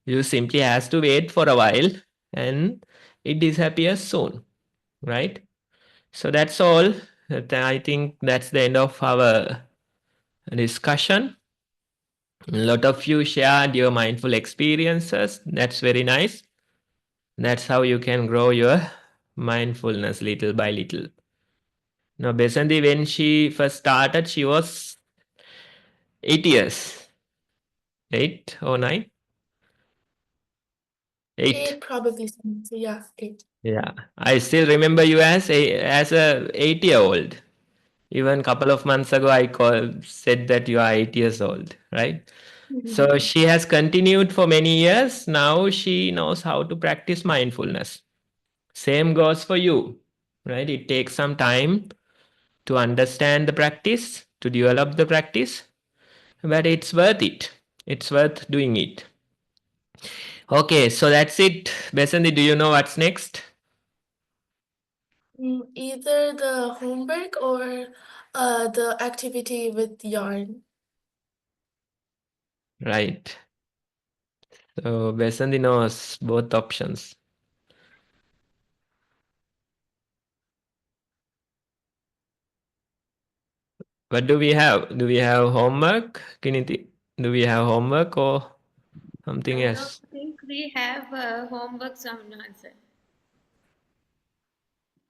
You simply has to wait for a while and it disappears soon, right? So that's all. I think that's the end of our discussion. A lot of you shared your mindful experiences. That's very nice. That's how you can grow your mindfulness little by little. Now, Besanthi, when she first started, she was 8 years. 8 or 9? 8. 8 probably. So yeah, 8. Yeah. I still remember you as a 8-year-old. Even a couple of months ago, said that you are 8 years old, right? So she has continued for many years. Now she knows how to practice mindfulness. Same goes for you, right? It takes some time to understand the practice, to develop the practice, but it's worth it. It's worth doing it. Okay, so that's it. Besanthi, do you know what's next? Either the homework or the activity with yarn. Right. So Besanthi knows both options. What do we have? Do we have homework? Do we have homework or something I else? don't think we have homework some answer.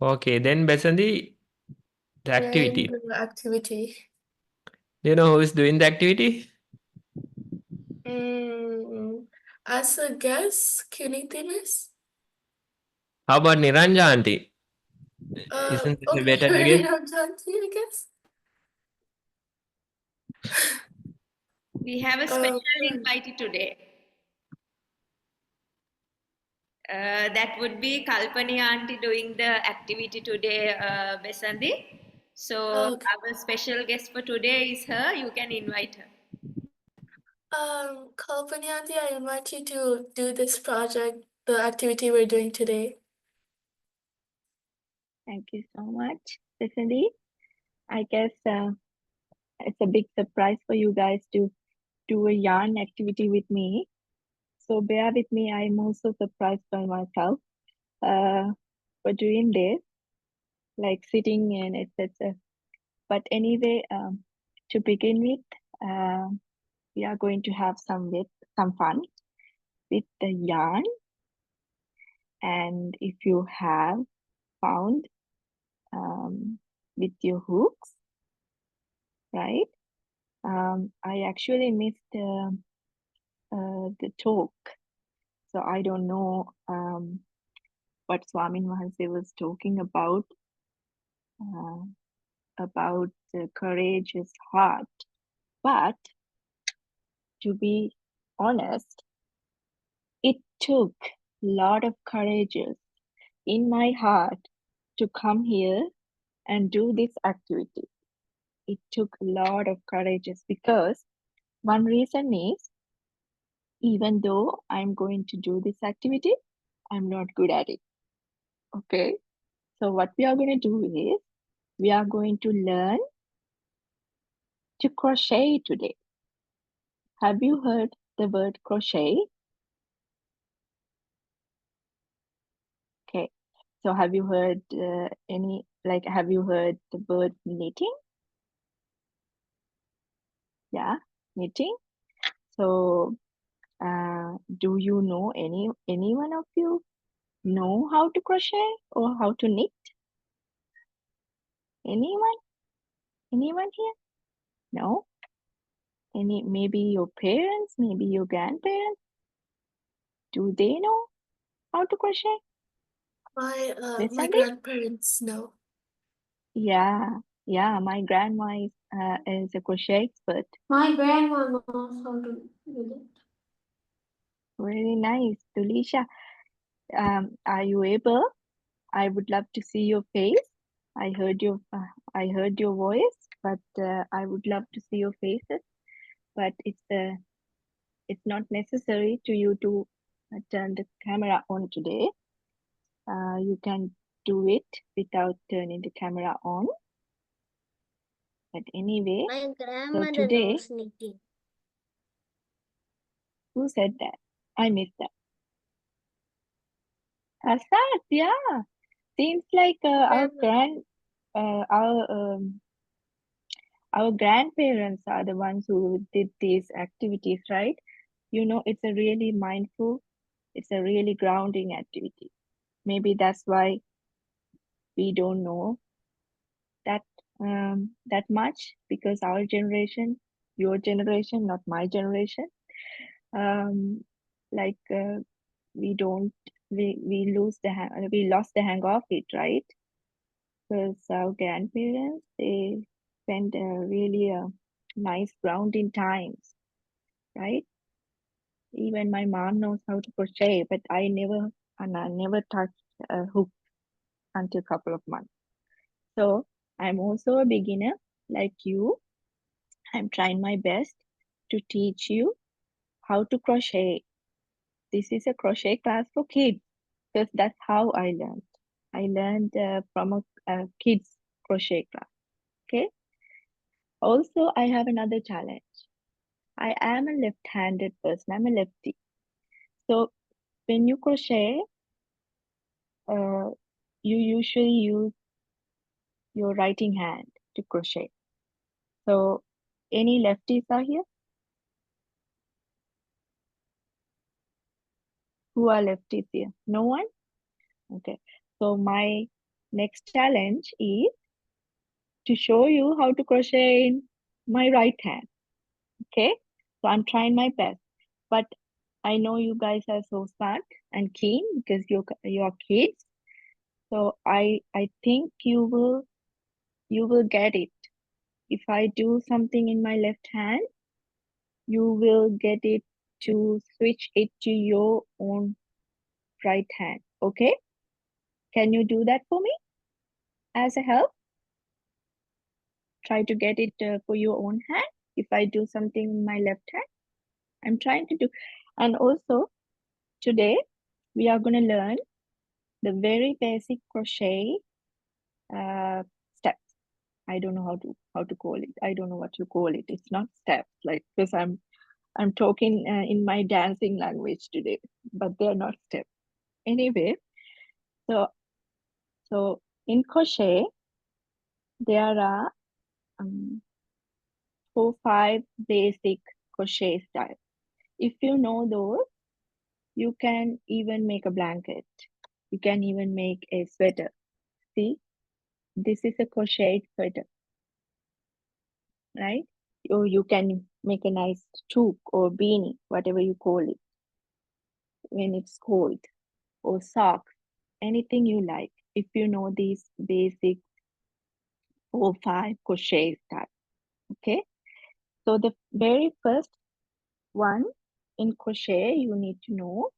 Okay, then Besanthi, the And activity. the activity. Do you know who is doing the activity? As a guess, Kinitinis? How about Niranja auntie? Isn't this a Okay, better very guess? Ramjanti, I guess. We have a special Fine. invitee today. That would be Kalpani auntie doing the activity today, Besanthi. So Okay. our special guest for today is her. You can invite her. Kalpani auntie, I invite you to do this project, the activity we're doing today. Thank you so much, Tiffany. I guess it's a big surprise for you guys to do a yarn activity with me. So bear with me. I'm also surprised by myself for doing this, like sitting and etc. But anyway, to begin with, we are going to have some fun with the yarn. And if you have found with your hooks, right? I actually missed the talk, so I don't know what Swamin Mahanse was talking about the courageous heart. But to be honest, it took a lot of courage in my heart to come here and do this activity. It took a lot of courage because one reason is, even though I'm going to do this activity, I'm not good at it. Okay. So what we are going to do is, we are going to learn to crochet today. Have you heard the word crochet? Okay. So have you heard have you heard the word knitting? Yeah, knitting. So do you know any one of you know how to crochet or how to knit? Anyone? Anyone here? No? Maybe your parents, maybe your grandparents? Do they know how to crochet? My Sandy? grandparents know. Yeah, my grandma is a crochet expert. My grandma knows how to do that. Very nice. Tulisha, are you able? I would love to see your face. I heard your voice, but I would love to see your faces. But it's not necessary to you to turn the camera on today. You can do it without turning the camera on. But anyway, My so grandmother today, knows knitting. who said that? I missed that. Asad, yeah. Seems like our Our grandparents are the ones who did these activities, right? You know, it's a really mindful, it's a really grounding activity. Maybe that's why we don't know that that much, because our generation, your generation, not my generation, like we lost the hang of it, right? Because our grandparents, they spent really nice grounding times, right? Even my mom knows how to crochet, but I never touched a hook until a couple of months. So I'm also a beginner like you. I'm trying my best to teach you how to crochet. This is a crochet class for kids, because that's how I learned. I learned from a kids crochet class. Okay. Also, I have another challenge. I am a left-handed person. I'm a lefty. So when you crochet, you usually use your writing hand to crochet. So any lefties are here? Who are lefties here? No one? Okay. So my next challenge is to show you how to crochet in my right hand. Okay. So I'm trying my best, but I know you guys are so smart and keen because you're kids. So I think you will get it. If I do something in my left hand, you will get it to switch it to your own right hand. Okay? Can you do that for me as a help? Try to get it for your own hand. If I do something in my left hand, I'm trying to do. And also today we are going to learn the very basic crochet steps. I don't know how to call it. I don't know what you call it. It's not steps, like, because I'm talking in my dancing language today, but they're not steps. Anyway, so in crochet there are 4-5 basic crochet styles. If you know those, you can even make a blanket. You can even make a sweater. See, this is a crocheted sweater, right? Or you can make a nice toque or beanie, whatever you call it, when it's cold, or socks, anything you like. If you know these basic 4-5 crochet styles, okay? So the very first one in crochet you need to know.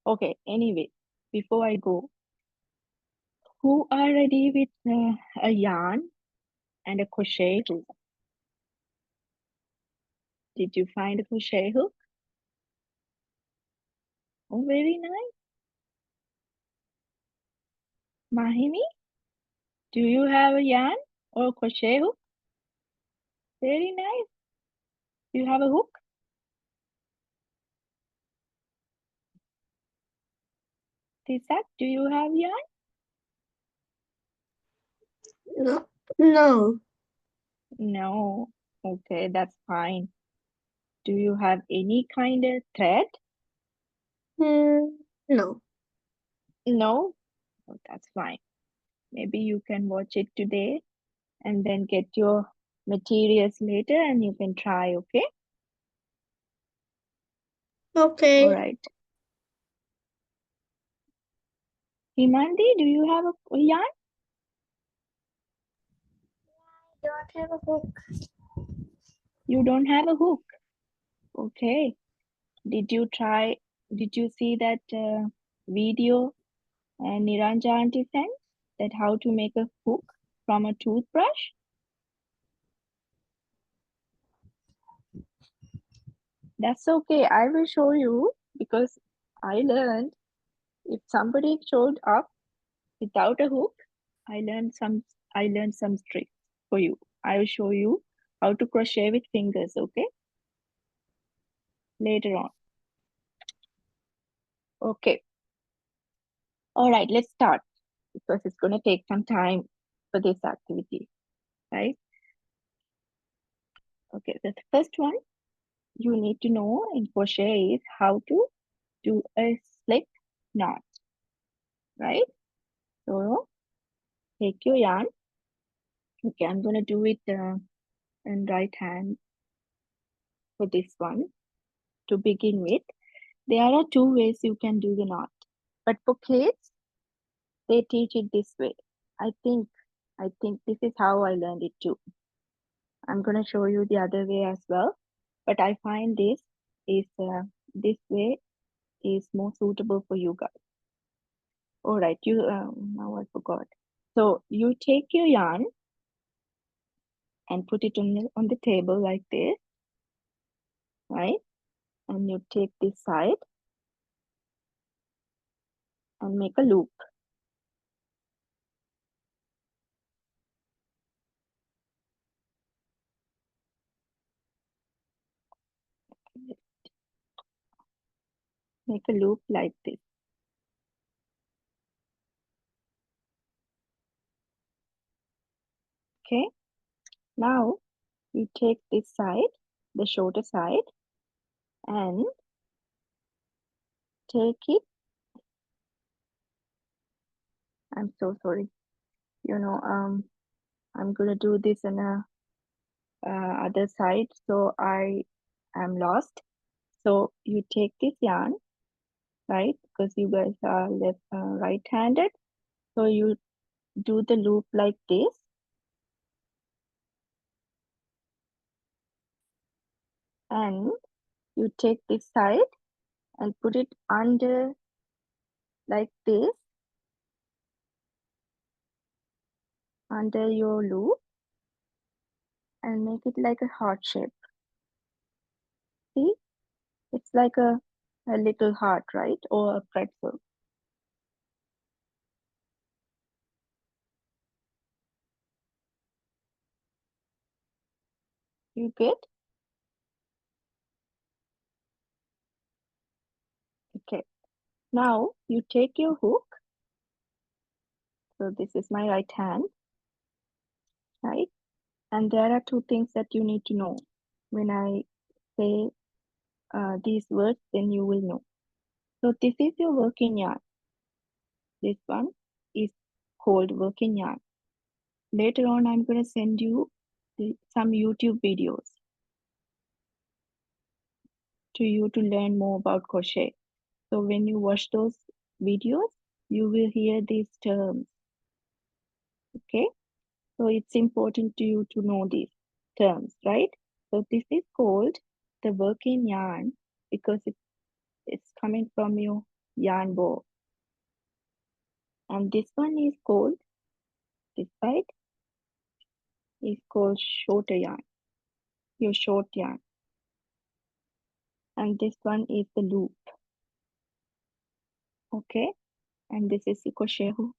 Okay, anyway, before I go, who are ready with a yarn and a crochet hook? Did you find a crochet hook? Oh, very nice. Mahimi, do you have a yarn or a crochet hook? Very nice. Do you have a hook? Tisak, do you have yarn? No. No. No. Okay, that's fine. Do you have any kind of thread? No. No? Oh, that's fine. Maybe you can watch it today and then get your materials later and you can try, okay? Okay. All right. Himandi, do you have a yarn? I don't have a hook. You don't have a hook. Okay. Did you see that video Niranja auntie sent, that how to make a hook from a toothbrush? That's okay. I will show you, because I learned if somebody showed up without a hook, I learned some tricks for you. I will show you how to crochet with fingers, okay? Later on. Okay. All right, let's start, because it's going to take some time for this activity, right? Okay, the first one you need to know in crochet is how to do a slip knot, right? So take your yarn. Okay, I'm going to do it in right hand for this one to begin with. There are two ways you can do the knot, but for kids, they teach it this way. I think this is how I learned it too. I'm going to show you the other way as well, but I find this way is more suitable for you guys. All right, now I forgot. So you take your yarn and put it on the table like this, right? And you take this side and make a loop. Make a loop like this. Okay. Now you take this side, the shorter side, and take it. I'm so sorry. I'm gonna do this on a other side, so I am lost. So you take this yarn, right? Because you guys are right-handed, so you do the loop like this, and you take this side and put it under like this, under your loop, and make it like a heart shape. See, it's like a little heart, right? Or a pretzel. You get? Okay. Now you take your hook. So this is my right hand, right? And there are two things that you need to know. When I say these words, then you will know. So this is your working yarn. This one is called working yarn. Later on, I'm going to send you some YouTube videos to you to learn more about crochet. So when you watch those videos, you will hear these terms. Okay? So it's important to you to know these terms, right? So this is called the working yarn because it's coming from your yarn ball. And this one is called, this side is called shorter yarn, your short yarn. And this one is the loop. Okay? And this is the crochet hook.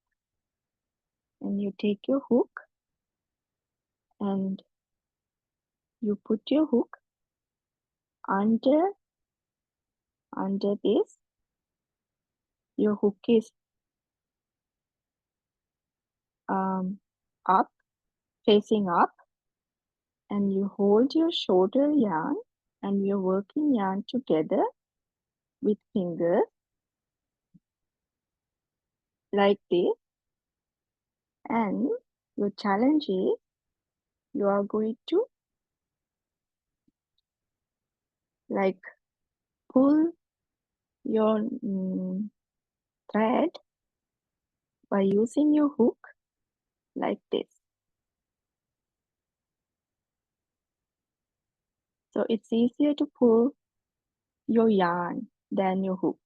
And you take your hook and you put your hook under this. Your hook is up, facing up, and you hold your shorter yarn and your working yarn together with fingers like this. And your challenge is you are going to like pull your thread by using your hook like this. So it's easier to pull your yarn than your hook.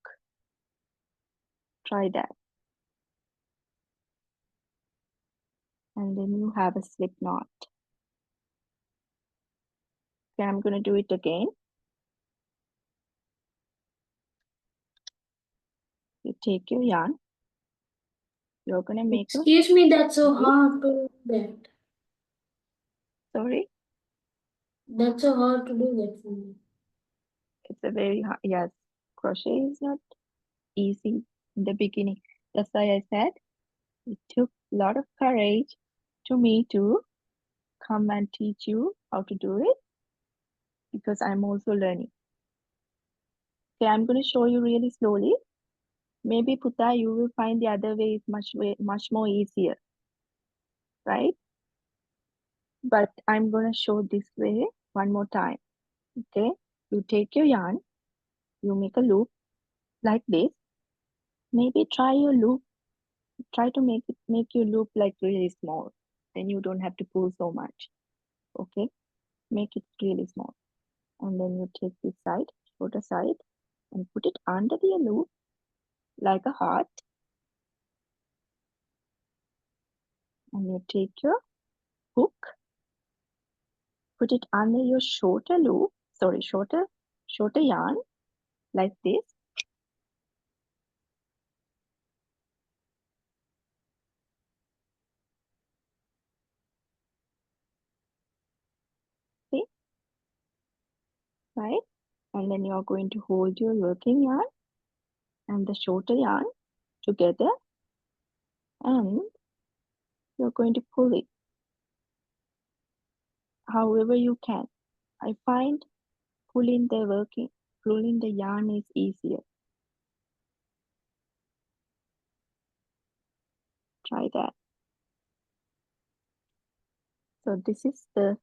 Try that. And then you have a slip knot. Okay, I'm going to do it again. You take your yarn. You're going to make a... Excuse me, that's so hard to do that. Sorry? That's so hard to do that for me. It's a very hard... Yes, crochet is not easy in the beginning. That's why I said it took a lot of courage to me to come and teach you how to do it. because I'm also learning. Okay, I'm going to show you really slowly. Maybe Putta, you will find the other way is much more easier, right? But I'm going to show this way one more time. Okay, you take your yarn, you make a loop like this. Maybe try to make your loop like really small. Then you don't have to pull so much. Okay, make it really small. And then you take this side, shorter side, and put it under the loop like a heart. And you take your hook, put it under your shorter yarn like this. See, right? And then you are going to hold your working yarn and the shorter yarn together, and you're going to pull it however you can. I find pulling the yarn is easier. Try that. So this is the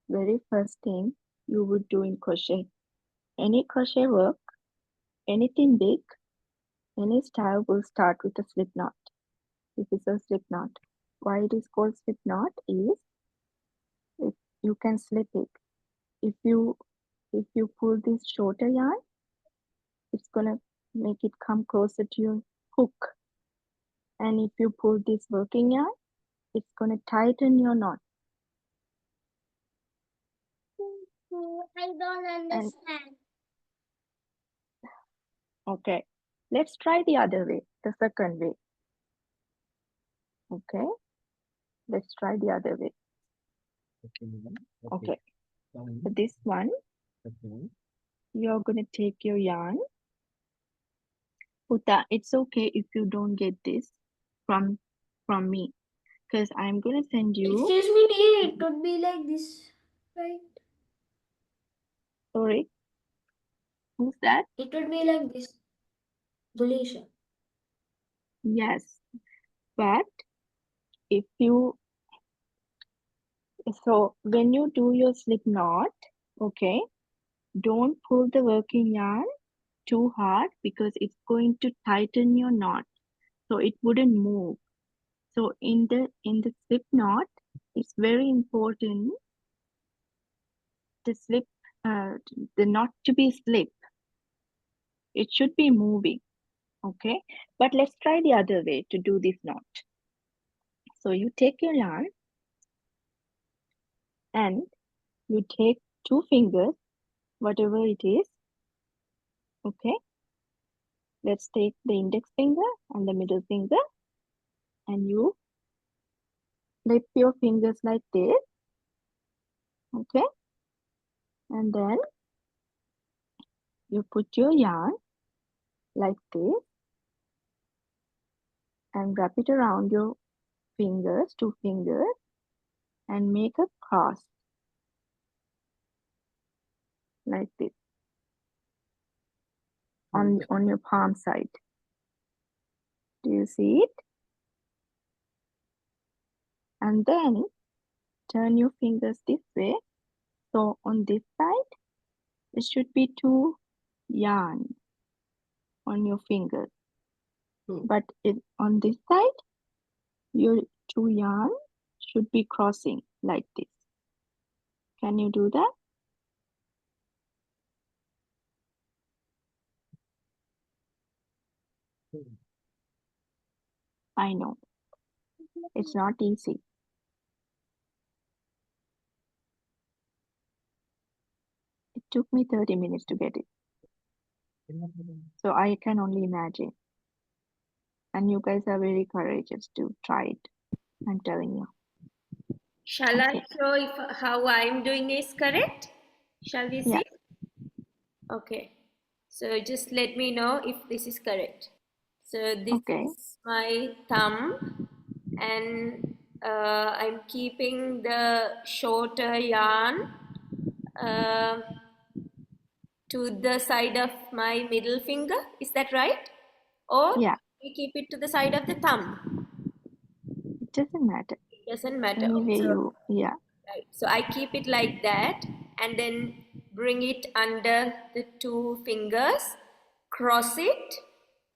very first thing you would do in crochet. Any crochet work, anything big, any style will start with a slip knot. This is a slip knot. Why it is called slip knot is if you can slip it. If you pull this shorter yarn, it's gonna make it come closer to your hook. And if you pull this working yarn, it's gonna tighten your knot. I don't understand. Okay, let's try the other way, the second way. Okay, let's try the other way. Okay, for this one, you're gonna take your yarn. Putta, it's okay if you don't get this from me, because I'm gonna send you. Excuse me, dear, it would be like this, right? Sorry, who's that? It would be like this. Dulisha. Yes, but if you, so when you do your slip knot, okay, don't pull the working yarn too hard because it's going to tighten your knot, so it wouldn't move. So in the slip knot, it's very important the knot to be slip. It should be moving, okay? But let's try the other way to do this knot. So you take your yarn and you take 2 fingers, whatever it is, okay? Let's take the index finger and the middle finger, and you flip your fingers like this, okay? And then you put your yarn like this and wrap it around your fingers, 2 fingers, and make a cross like this on your palm side. Do you see it? And then turn your fingers this way. So on this side, there should be 2 yarn on your fingers. But on this side, your 2 yarn should be crossing like this. Can you do that? I know. It's not easy. It took me 30 minutes to get it. So I can only imagine. And you guys are very courageous to try it. I'm telling you. Shall I Okay. show if how I'm doing is correct? Shall we Yeah. see? Okay. So just let me know if this is correct. So this Okay. is my thumb, and I'm keeping the shorter yarn to the side of my middle finger. Is that right? Or Yeah, we keep it to the side of the thumb? it doesn't matter. It doesn't matter. Anyway, So, yeah, right. So I keep it like that and then bring it under the two fingers, cross it,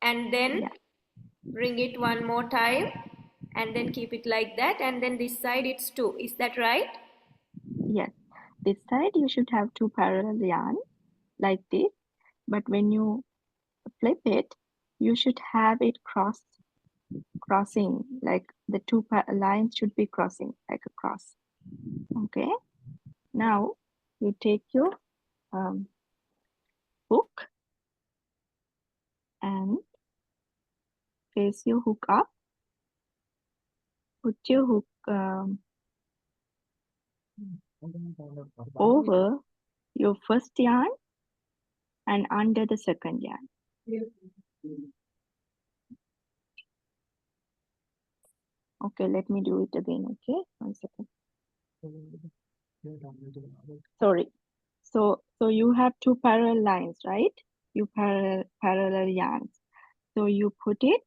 and then yeah, bring it one more time and then keep it like that, and then this side it's two. Is that right? yes. This side you should have two parallel yarn like this, but when you flip it, you should have it crossing, like the two lines should be crossing like a cross. Okay. Now you take your hook and place your hook up. Put your hook over your first yarn and under the second yarn. Okay, let me do it again. Okay, 1 second. Sorry. So you have two parallel lines, right? You parallel yarns. So you put it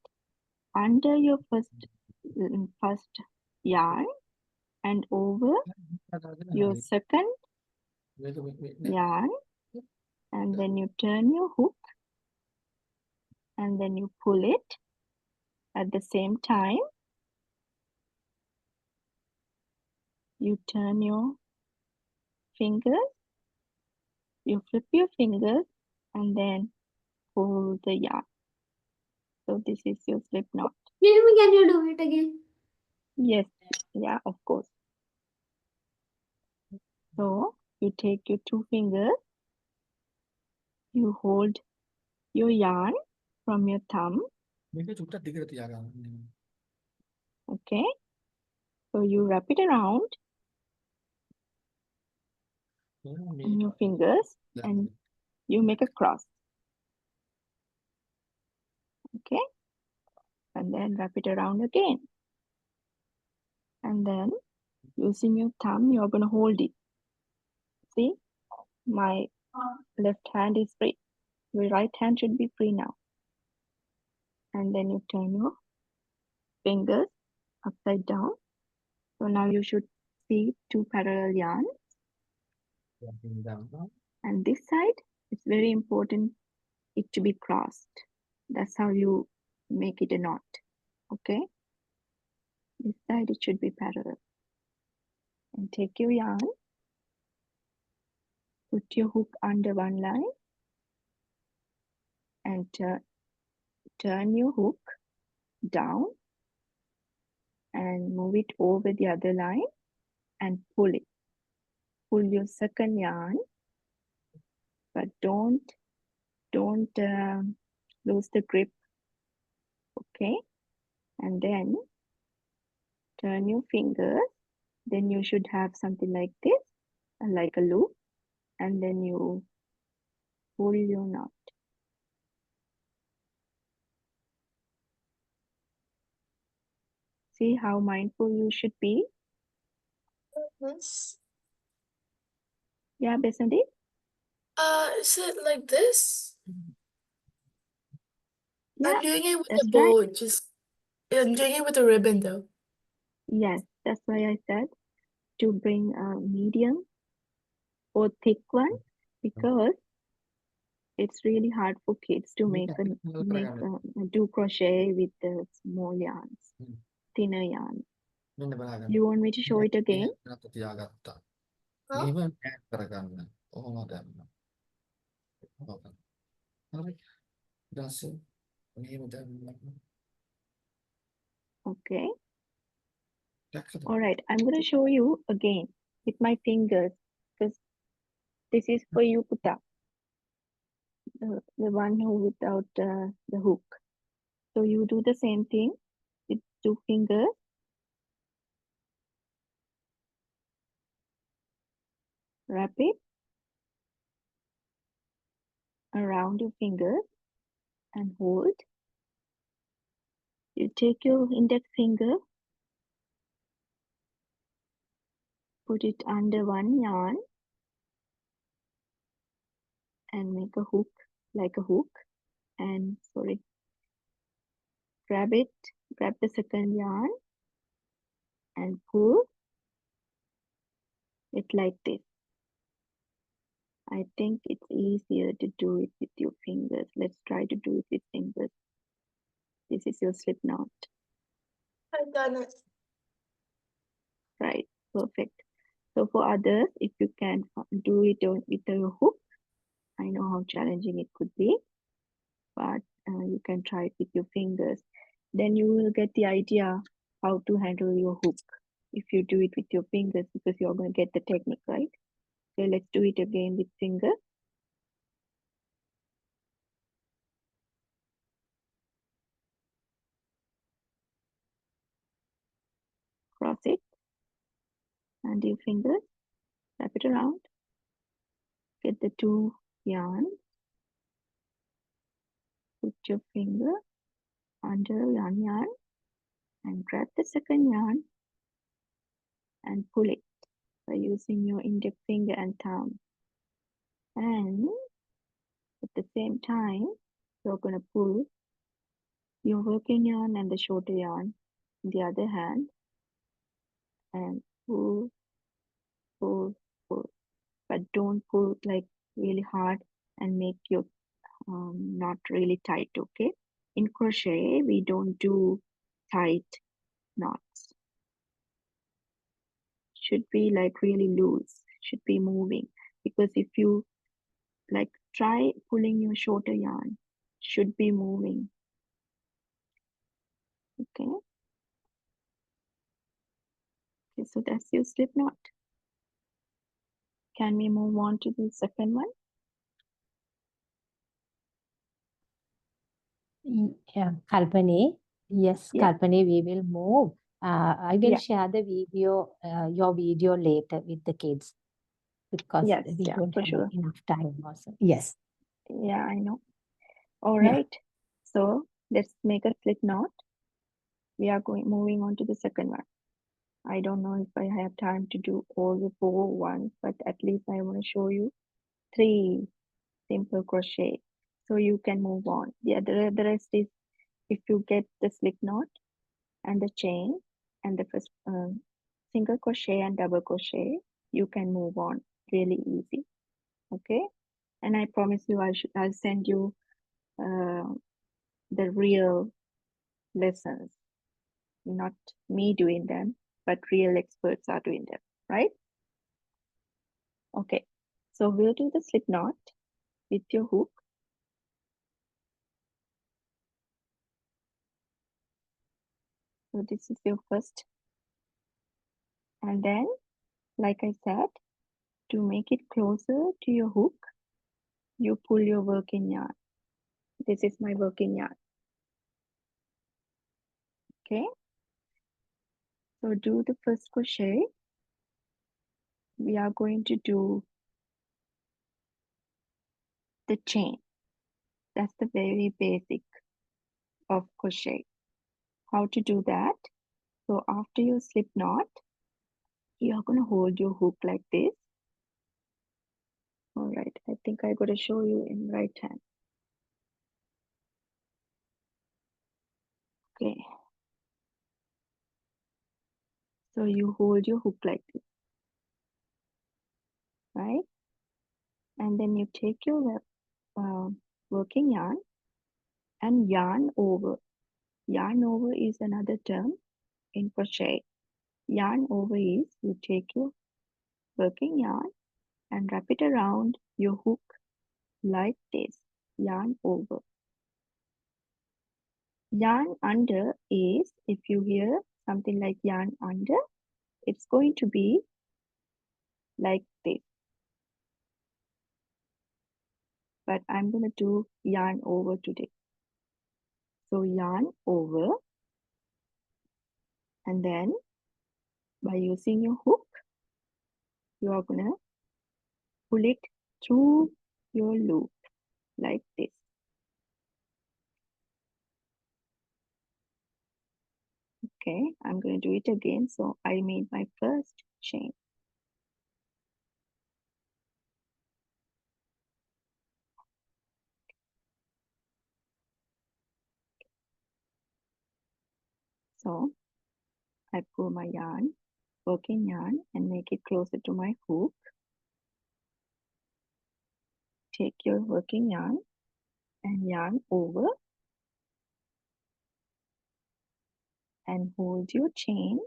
under your first yarn and over your second yarn, and then you turn your hook and then you pull it at the same time. You turn your fingers, you flip your fingers and then pull the yarn. So this is your slip knot. Can you do it again? Yes, yeah, of course. So you take your two fingers, you hold your yarn from your thumb. Okay. So you wrap it around in your fingers and you make a cross. Okay. And then wrap it around again. And then using your thumb, you're going to hold it. See, my left hand is free. Your right hand should be free now. And then you turn your fingers upside down. So now you should see two parallel yarns. And this side, it's very important it to be crossed. That's how you make it a knot. Okay. This side, it should be parallel. And take your yarn, put your hook under one line and turn your hook down and move it over the other line and pull it. Pull your second yarn, but don't lose the grip. Okay. And then turn your fingers. Then you should have something like this, like a loop. And then you pull your knot. See how mindful you should be? Yes. Yeah, Besandi? Is it like this? Yeah, I'm doing it with that's a right. bow, I'm doing it with a ribbon though. Yes, that's why I said to bring a medium or thick one, because it's really hard for kids to do crochet with the small yarns, thinner yarn. You want me to show it again? Huh? Okay. All right, I'm going to show you again with my fingers, because this is for you, Puta, the one who without the hook. So you do the same thing with two fingers. Wrap it around your fingers and hold. You take your index finger, put it under one yarn and make a hook, like a hook, and grab the second yarn and pull it like this. I think it's easier to do it with your fingers. Let's try to do it with fingers. This is your slip knot. I've done it. Right, perfect. So for others, if you can do it with a hook, I know how challenging it could be, but you can try it with your fingers. Then you will get the idea how to handle your hook if you do it with your fingers, because you're going to get the technique, right? So let's do it again with fingers. Cross it and your fingers, wrap it around, get the two yarns, put your finger under one yarn and grab the second yarn and pull it by using your index finger and thumb. And at the same time, you're going to pull your working yarn and the shorter yarn in the other hand and pull, pull, pull. But don't pull like really hard and make your knot really tight, okay? In crochet, we don't do tight knots. Should be like really loose, should be moving. Because if you like try pulling your shorter yarn, should be moving. Okay. Okay, so that's your slip knot. Can we move on to the second one? Yeah, Kalpani. Yes, Yeah, Kalpani, we will move. I will yeah, share the video, your video later with the kids because yes, we yeah, don't for have sure. enough time also. Yes. Yeah, I know. All Yeah. right. So let's make a slip knot. We are moving on to the second one. I don't know if I have time to do all the 4 ones, but at least I want to show you 3 simple crochet so you can move on. The rest is if you get the slip knot and the chain and the first single crochet and double crochet, you can move on really easy. Okay, and I promise you I'll send you the real lessons, not me doing them, but real experts are doing them, right? Okay, so we'll do the slip knot with your hook. So this is your first, and then like I said, to make it closer to your hook, you pull your working yarn. This is my working yarn. Okay, so do the first crochet. We are going to do the chain. That's the very basic of crochet. How to do that? So after your slip knot, you're going to hold your hook like this. All right, I think I got to show you in right hand. Okay, so you hold your hook like this, right? And then you take your working yarn and yarn over. Yarn over is another term in crochet. Yarn over is you take your working yarn and wrap it around your hook like this. Yarn over. Yarn under is, if you hear something like yarn under, it's going to be like this. But I'm going to do yarn over today. So yarn over, and then by using your hook, you are going to pull it through your loop like this. Okay, I'm going to do it again. So I made my first chain. So I pull my yarn, working yarn, and make it closer to my hook. Take your working yarn and yarn over and hold your chain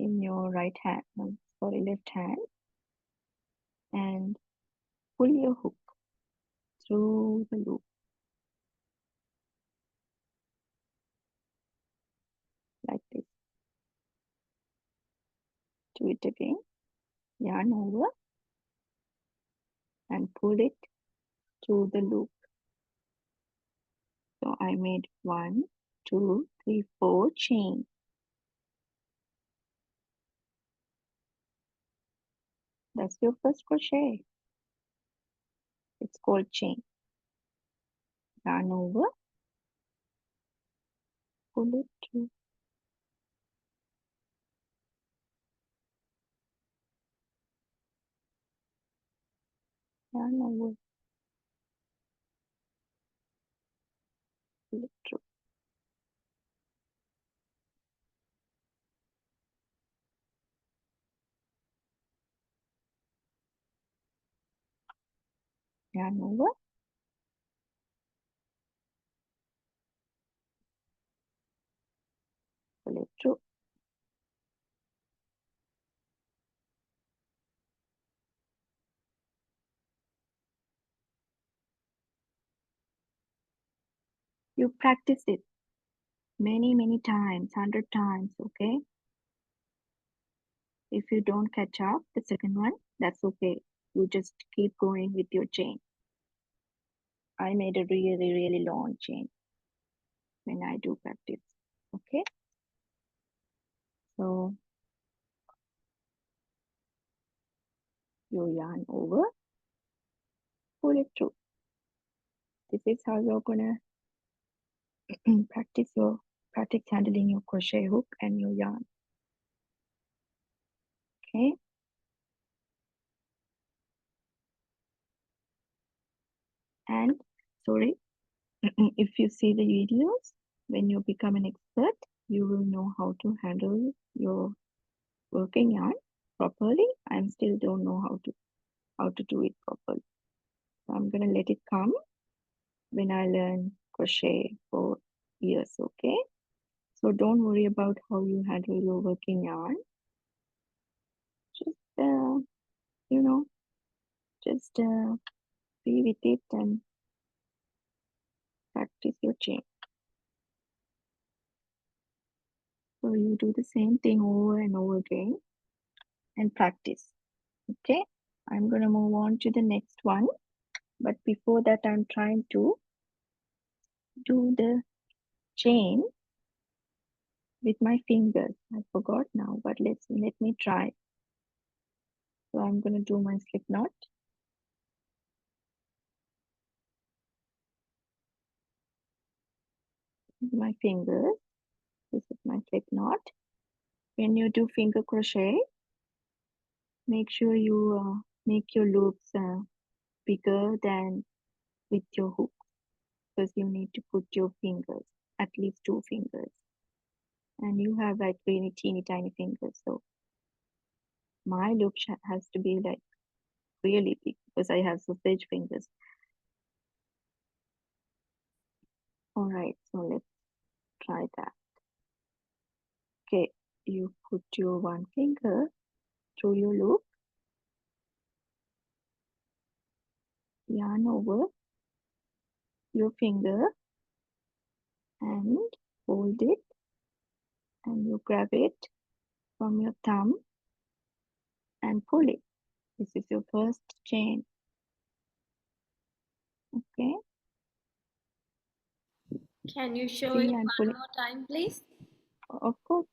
in your right hand, left hand, and pull your hook through the loop like this. Do it again. Yarn over and pull it through the loop. So I made 1, 2, 3, 4 chain. That's your first crochet. It's called chain. Yarn over, pull it through. Yarn over, pull it through. Yarn over, pull it through. You practice it many, many times, 100 times, okay? If you don't catch up the second one, that's okay. You just keep going with your chain. I made a really, really long chain when I do practice, okay? So you yarn over, pull it through. This is how you're gonna practice handling your crochet hook and your yarn, okay? And sorry, if you see the videos, when you become an expert, you will know how to handle your working yarn properly. I still don't know how to do it properly. So I'm gonna let it come when I learn crochet for years, okay? So don't worry about how you handle your working yarn. Just you know, just be with it and practice your chain. So you do the same thing over and over again and practice, okay? I'm gonna move on to the next one, but before that I'm trying to do the chain with my fingers. I forgot now, but let me try. So I'm gonna do my slip knot. With my fingers. This is my slip knot. When you do finger crochet, make sure you make your loops bigger than with your hook, because you need to put your fingers, at least 2 fingers. And you have like really teeny tiny fingers, so my loop has to be like really big because I have sausage fingers. All right, so let's try that. Okay, you put your 1 finger through your loop, yarn over your finger and hold it, and you grab it from your thumb and pull it. This is your first chain. Okay, Can you show see, it I'm one pulling, more time, please? of course.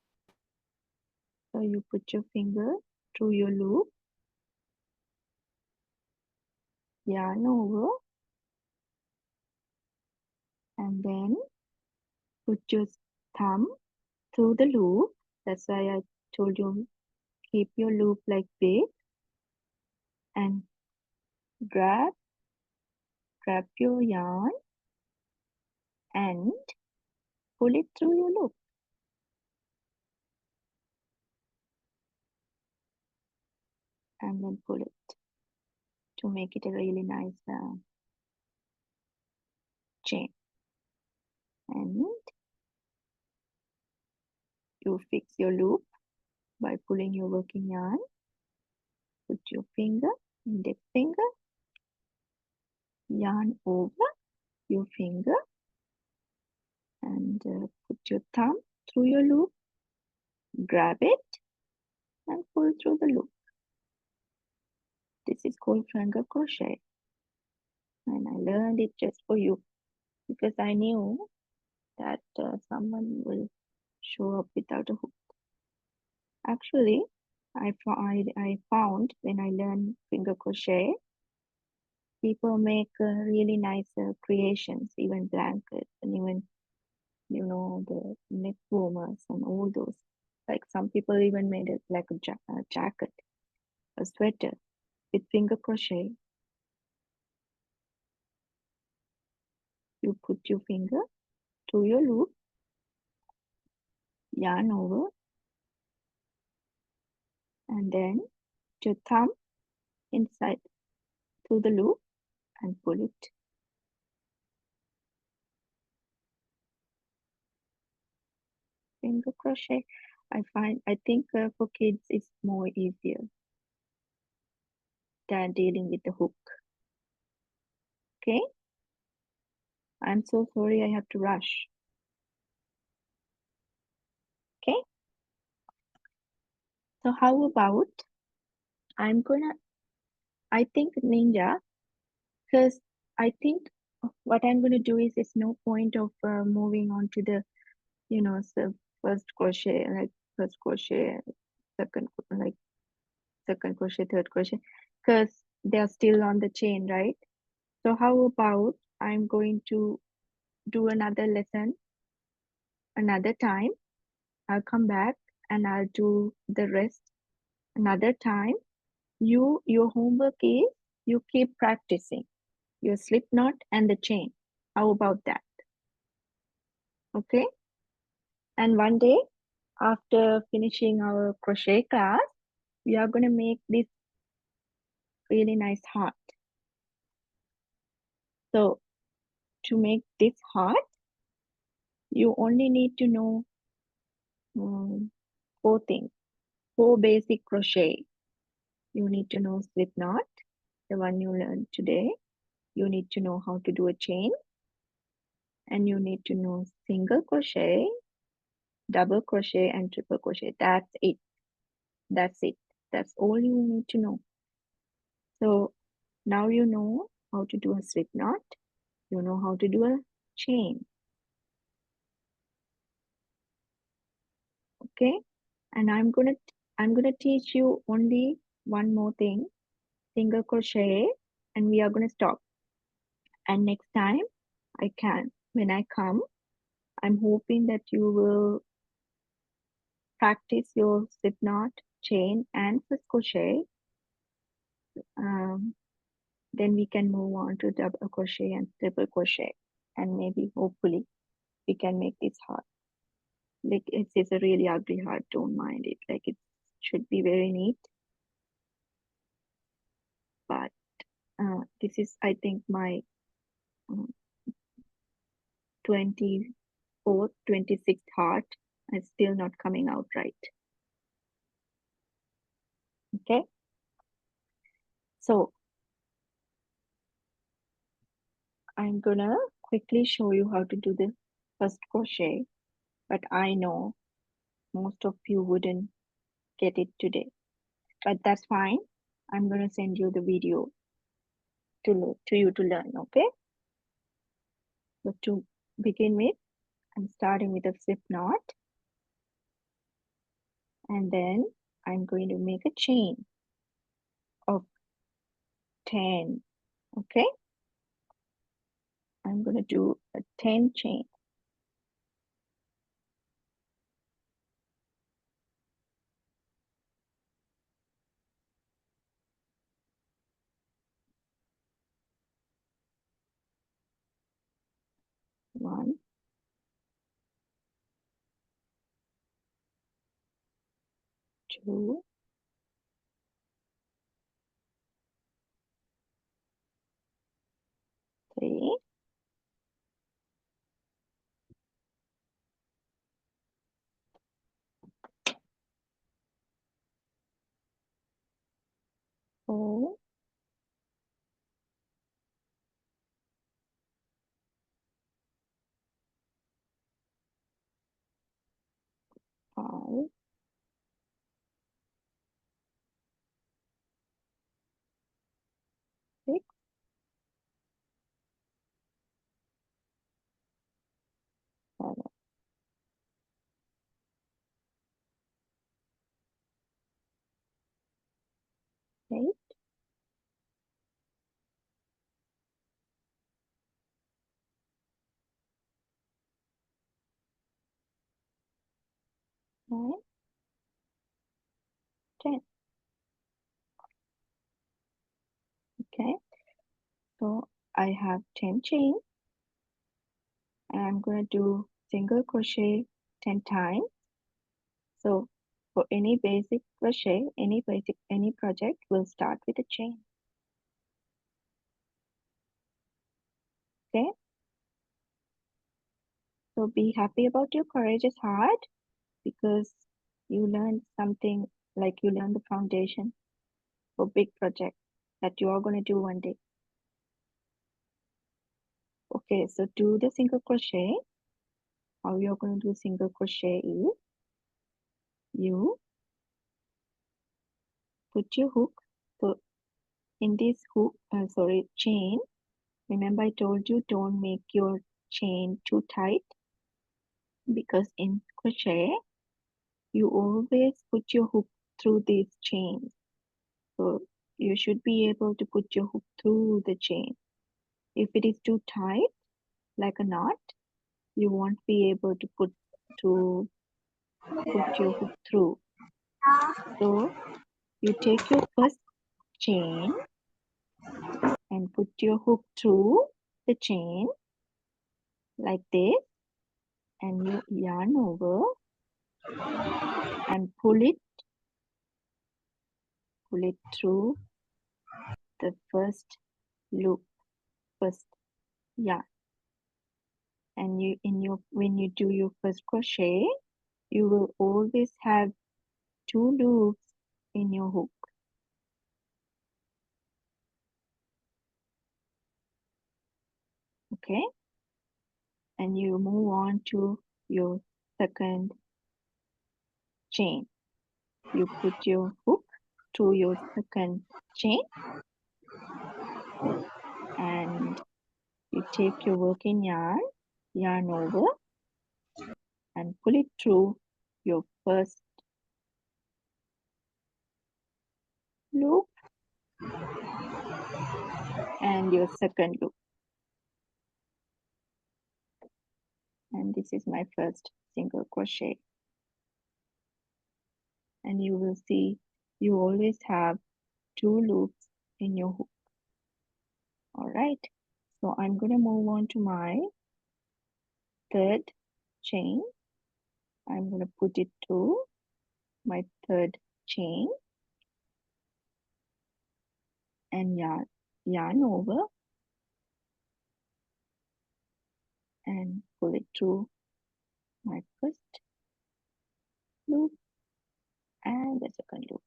So you put your finger through your loop, yarn over, and then put your thumb through the loop. That's why I told you keep your loop like this, and grab your yarn and pull it through your loop. and then pull it to make it a really nice chain. And you fix your loop by pulling your working yarn. Put your finger, index finger, yarn over your finger, and put your thumb through your loop, grab it and pull through the loop. This is called finger crochet, and I learned it just for you because I knew that someone will show up without a hook. Actually, I found when I learned finger crochet, people make really nice creations, even blankets and even, you know, the neck warmers and all those. Like some people even made it like a jacket, a sweater with finger crochet. You put your finger through your loop, yarn over, and then put your thumb inside through the loop and pull it. Finger crochet. I think for kids it's more easier than dealing with the hook. Okay? I'm so sorry I have to rush. Okay? So how about I think ninja, because I think what I'm gonna do is there's no point of moving on to the, you know, so first crochet, like first crochet, second, like second crochet, third crochet, because they're still on the chain, right? So how about I'm going to do another lesson another time. I'll come back and I'll do the rest another time. Your homework is you keep practicing your slip knot and the chain. How about that? Okay. And one day after finishing our crochet class, we are going to make this really nice heart. So to make this heart, you only need to know 4 things, 4 basic crochet. You need to know slip knot, the one you learned today. You need to know how to do a chain, and you need to know single crochet, double crochet, and triple crochet. That's it. That's it. That's all you need to know. So now you know how to do a slip knot. You know how to do a chain. Okay, and I'm gonna teach you only one more thing, single crochet, and we are gonna stop. And next time when I come, I'm hoping that you will practice your slip knot, chain, and first crochet. Then we can move on to double crochet and triple crochet, and maybe hopefully we can make this heart. Like it's a really ugly heart, don't mind it. Like it should be very neat, but this is, I think, my 24th, 26th heart. It's still not coming out right. Okay, so I'm gonna quickly show you how to do the first crochet, but I know most of you wouldn't get it today, but that's fine. I'm gonna send you the video to you to learn. Okay, so to begin with, I'm starting with a slip knot, and then I'm going to make a chain of 10. Okay, I'm going to do a 10 chain. One, two, 4, 5, 6, 7, 8, 9, 10. Okay, so I have 10 chains and I'm going to do single crochet 10 times. So for any basic crochet, any project, we'll start with a chain. Okay, so be happy about your courageous heart because you learned something, like you learned the foundation for big project that you are going to do one day. Okay, so do the single crochet. How you're going to do single crochet is you put your hook. So in this hook, chain, remember I told you don't make your chain too tight because in crochet you always put your hook through these chains. So you should be able to put your hook through the chain. If it is too tight, like a knot, you won't be able to put your hook through. So you take your first chain and put your hook through the chain like this, and you yarn over and pull it through the first loop, first yarn. And when you do your first crochet, you will always have 2 loops in your hook. Okay, and you move on to your second chain. You put your hook through your second chain and you take your working yarn over and pull it through your first loop and your second loop. And this is my first single crochet. And you will see you always have 2 loops in your hook. All right, so I'm going to move on to my third chain. I'm going to put it through my third chain and yarn over and pull it through my first loop and the second loop,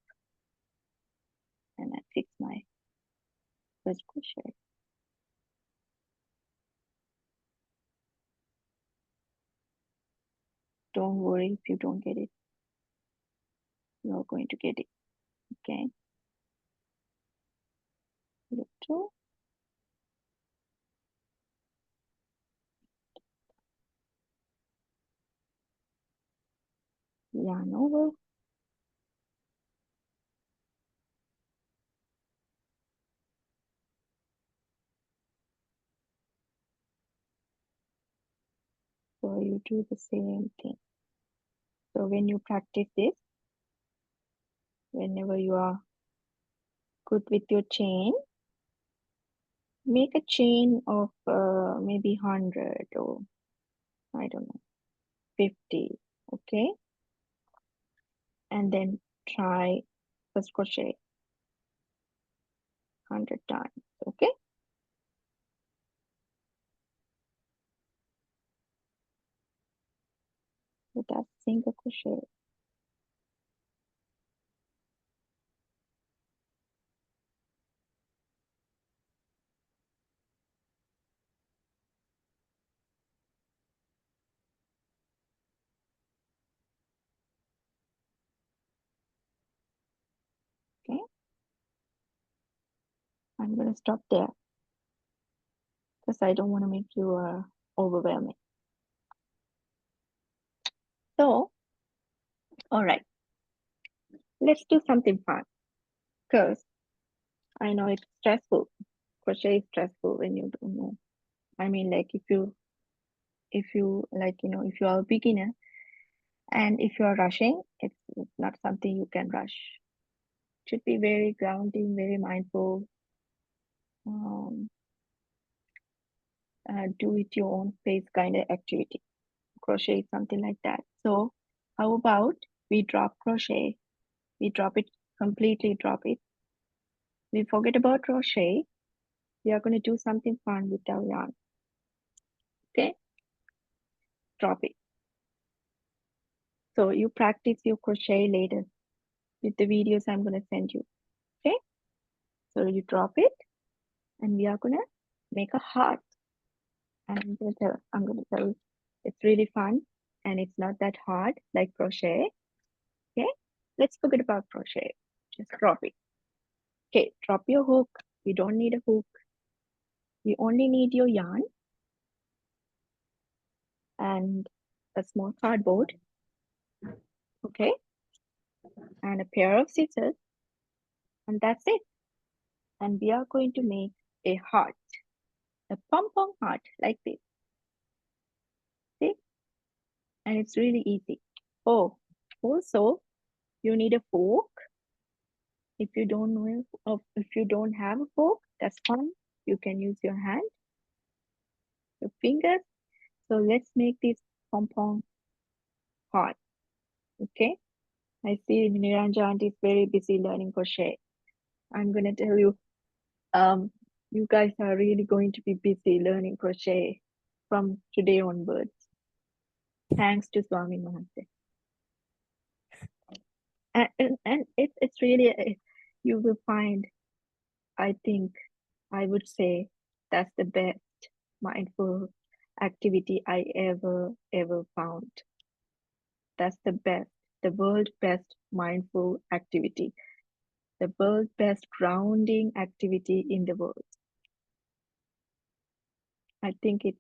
and I fix my first crochet. Don't worry if you don't get it, you're going to get it. Okay, pull it through, yarn over, so you do the same thing. So when you practice this, whenever you are good with your chain, make a chain of maybe 100 or I don't know, 50. Okay, and then try first crochet 100 times. Okay, so that's single crochet. I'm going to stop there because I don't want to make you overwhelming. So, all right, let's do something fun because I know it's stressful. Crochet is stressful when you don't know. I mean, like if you like, if you are a beginner and if you are rushing, it's not something you can rush. It should be very grounding, very mindful. Do it your own pace kind of activity. Crochet is something like that. So how about we drop crochet? We drop it, completely drop it. We forget about crochet. We are going to do something fun with our yarn. Okay? Drop it. So you practice your crochet later with the videos I'm going to send you. Okay? So you drop it and we are going to make a heart. And I'm going to tell you, it's really fun and it's not that hard like crochet. Okay? Let's forget about crochet. Just drop it. Okay, drop your hook. You don't need a hook. You only need your yarn and a small cardboard. Okay? And a pair of scissors. And that's it. And we are going to make a heart. A pom-pom heart like this. See? And it's really easy. Oh, also, you need a fork. If you don't know, if you don't have a fork, that's fine. You can use your hand, your fingers. So let's make this pom-pom heart. Okay? I see Niranja auntie is very busy learning crochet. I'm gonna tell you, you guys are really going to be busy learning crochet from today onwards. Thanks to Swami Mahanse. And it's really, you will find, I think, I would say that's the best mindful activity I ever found. That's the best, the world's best mindful activity, the world's best grounding activity in the world. I think it's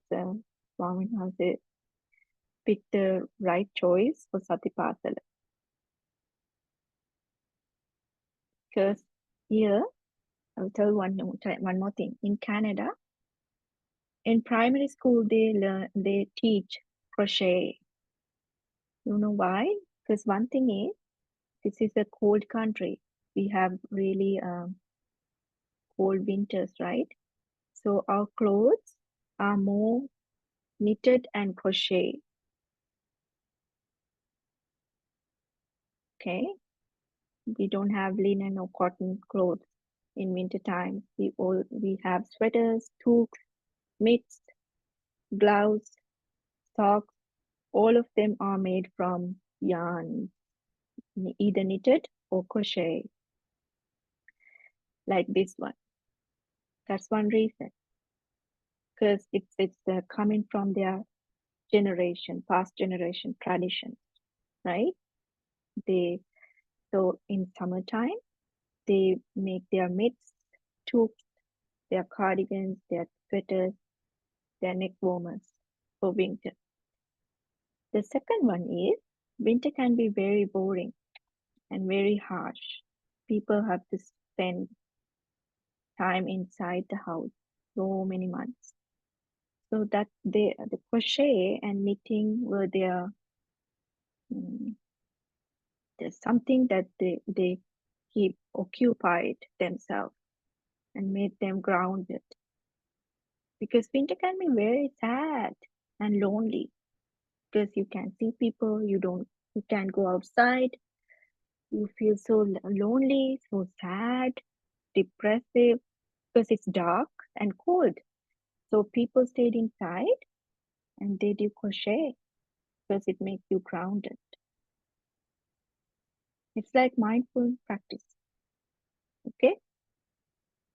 Swami Mahanse picked the right choice for Satipasala. Because here, I'll tell one more thing. In Canada, in primary school, they teach crochet. You know why? Because one thing is, this is a cold country. We have really cold winters, right? So our clothes are more knitted and crochet. Okay, we don't have linen or cotton clothes in winter time. We have sweaters, toques, mitts, gloves, socks. All of them are made from yarn, either knitted or crochet, like this one. That's one reason, because it's coming from their generation, past generation tradition, right? So in summertime, they make their mitts, toques, their cardigans, their sweaters, their neck warmers for winter. The second one is, winter can be very boring and very harsh. People have to spend time inside the house so many months. So that the crochet and knitting were there's something that they keep occupied themselves and made them grounded. Because winter can be very sad and lonely because you can't see people, you can't go outside, you feel so lonely, so sad, depressive because it's dark and cold. So people stayed inside and they do crochet because it makes you grounded. It's like mindful practice. Okay.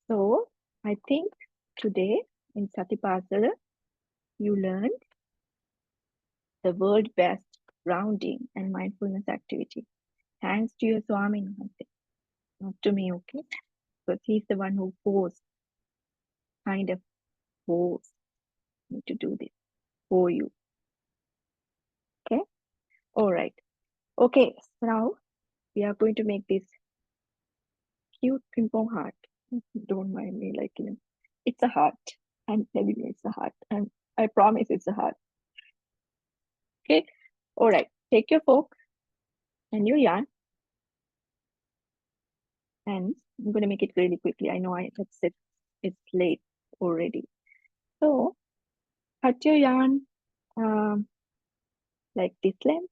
So I think today in Satipasala, you learned the world's best grounding and mindfulness activity. Thanks to your Swami Mahanse, not to me, okay? Because he's the one who forced kind of force me to do this for you. Okay? All right. Okay, so now we are going to make this cute ping pong heart. Don't mind me, like, it's a heart. I'm telling you, it's a heart. And I promise it's a heart. Okay? All right. Take your fork and your yarn. And I'm going to make it really quickly. I know it's late already. So cut your yarn like this length,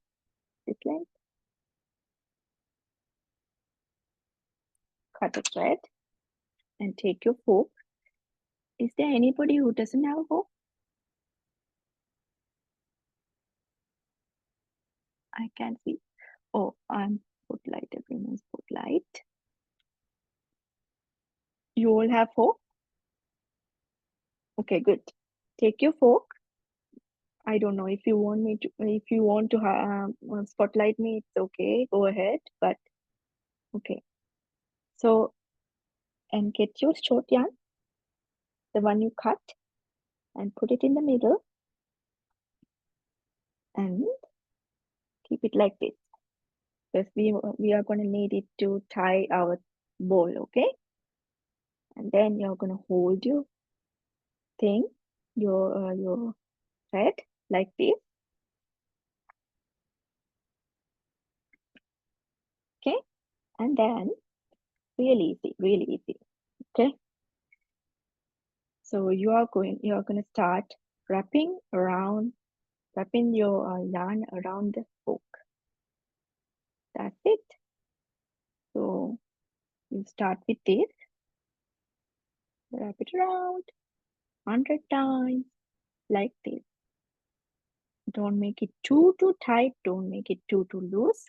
cut a thread and take your fork. Is there anybody who doesn't have a fork? I can see. Oh, I'm spotlight, everyone's spotlight. You all have fork? Okay, good. Take your fork. I don't know if you want to spotlight me, it's okay, go ahead, but okay. So, and get your short yarn, the one you cut, and put it in the middle and keep it like this. Because we are going to need it to tie our bowl, okay? And then you're going to hold your thing, your thread like this. Okay, and then really easy. Okay, so you're going to start wrapping your yarn around the hook. That's it. So you start with this, wrap it around 100 times like this. Don't make it too tight, don't make it too loose.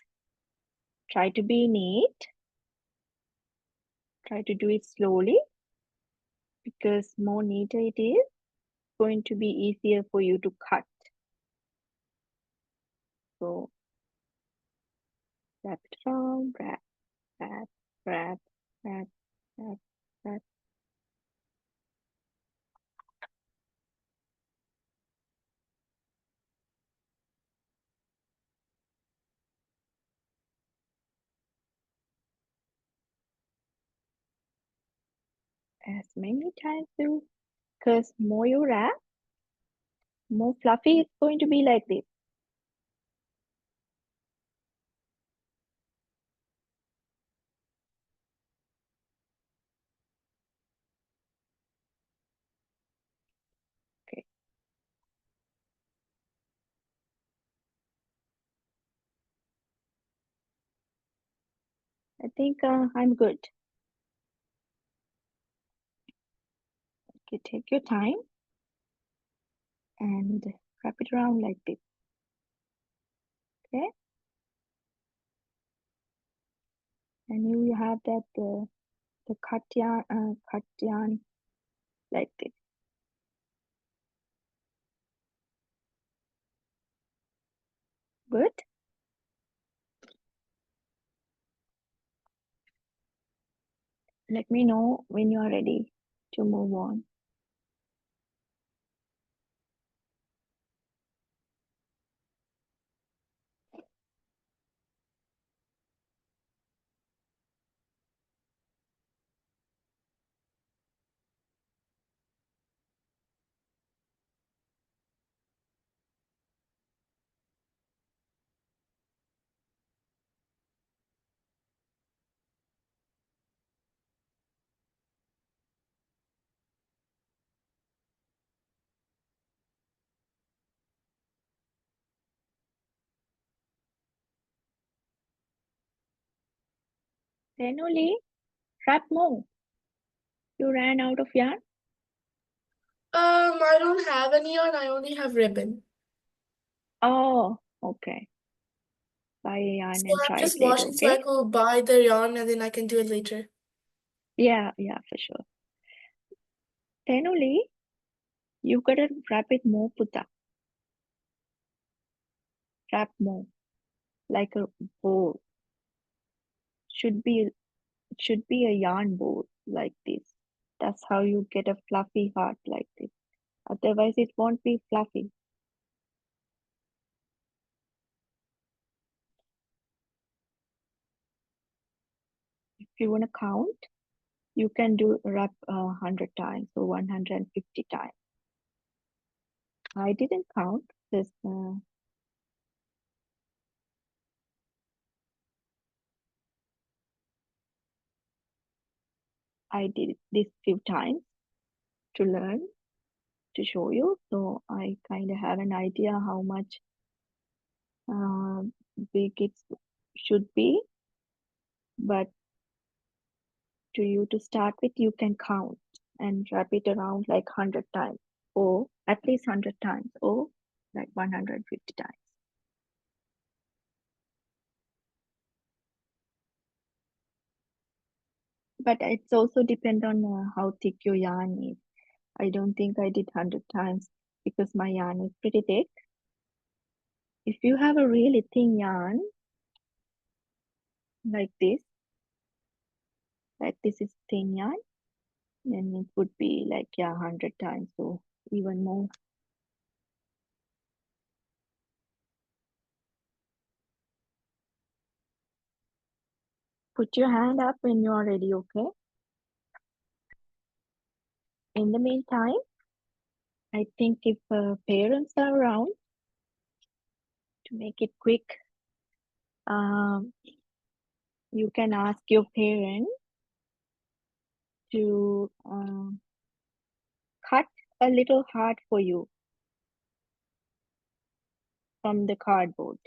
Try to be neat. Try to do it slowly, because more neater it is, going to be easier for you to cut. So wrap it around, wrap. As many times you, because more you wrap, more fluffy it's going to be like this. Okay. I think I'm good. Okay, take your time and wrap it around like this. Okay. And you have that the cut yarn like this. Good. Let me know when you are ready to move on. Then only wrap more. You ran out of yarn? I don't have any yarn, I only have ribbon. Oh, okay. Buy a yarn So and I'm try it just later, watching so I okay? could buy the yarn and then I can do it later. Yeah, for sure. Then only you gotta wrap it more, Putta. Wrap more, like a bowl. Should be a yarn bowl like this. That's how you get a fluffy heart like this. Otherwise, it won't be fluffy. If you want to count, you can do rub 100 times or 150 times. I didn't count this. I did this few times to learn, to show you. So I kind of have an idea how much big it should be. But to you to start with, you can count and wrap it around like 100 times or at least 100 times or like 150 times. But it's also depend on how thick your yarn is. I don't think I did 100 times because my yarn is pretty thick. If you have a really thin yarn like this is thin yarn, then it would be like 100 times or even more. Put your hand up when you are ready, okay? In the meantime, I think if parents are around, to make it quick, you can ask your parent to cut a little heart for you from the cardboard.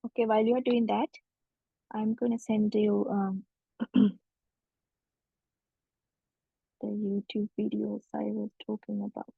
Okay, while you are doing that, I'm going to send you the YouTube videos I was talking about.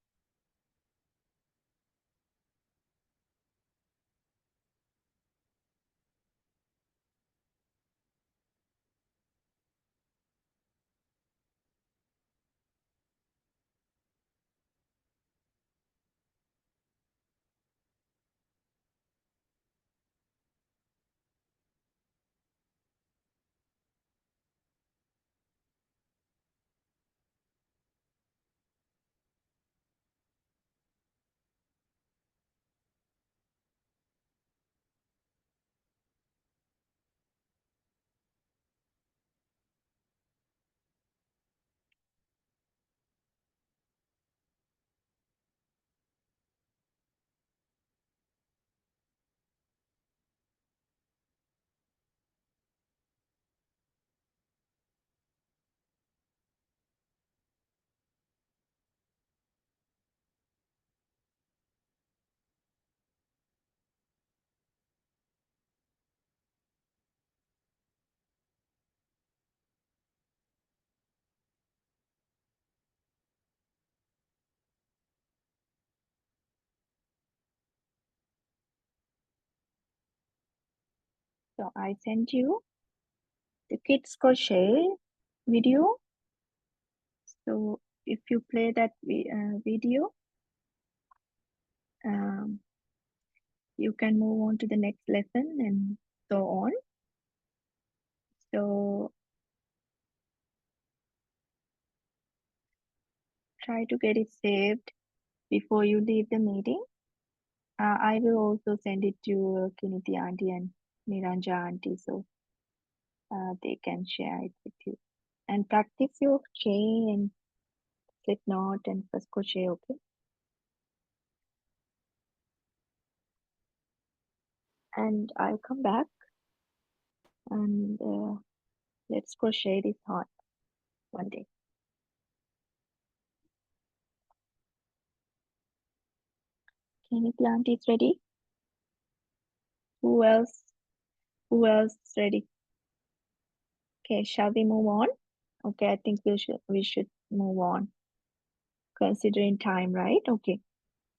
So I sent you the kids crochet video. So if you play that video, you can move on to the next lesson and so on. So try to get it saved before you leave the meeting. I will also send it to Kiniti auntie and Niranja auntie so they can share it with you. And practice your chain and slip knot and first crochet, okay? And I'll come back and let's crochet this heart one day. Kiniti auntie is ready? Who else? Who else is ready? Okay, shall we move on? Okay, I think we should move on. Considering time, right? Okay.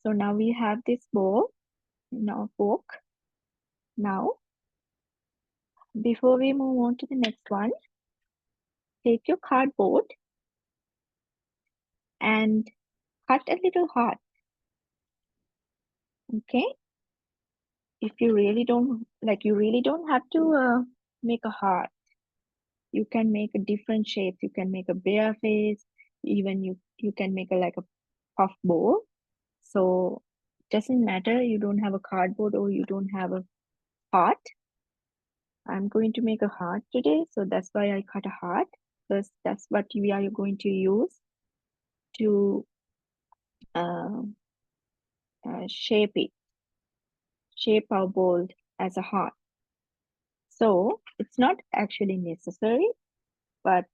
So now we have this bowl in our fork. Now, before we move on to the next one, take your cardboard and cut a little heart. Okay. If you really don't you really don't have to make a heart. You can make a different shape. You can make a bear face. Even you can make a puff bowl. So doesn't matter. You don't have a cardboard or you don't have a heart. I'm going to make a heart today, so that's why I cut a heart, because that's what we are going to use to shape our bowl as a heart. So it's not actually necessary, but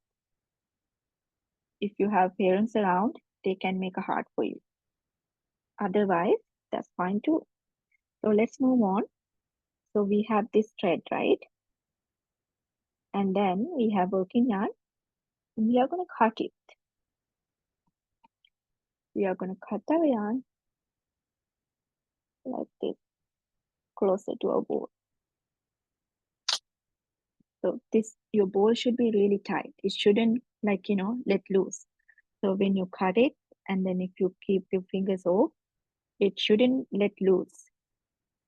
if you have parents around, they can make a heart for you. Otherwise, that's fine too. So let's move on. So we have this thread, right? And then we have working yarn, and we are going to cut it. We are going to cut our yarn like this, closer to our bowl. So your bowl should be really tight. It shouldn't let loose. So when you cut it, and then if you keep your fingers off, it shouldn't let loose.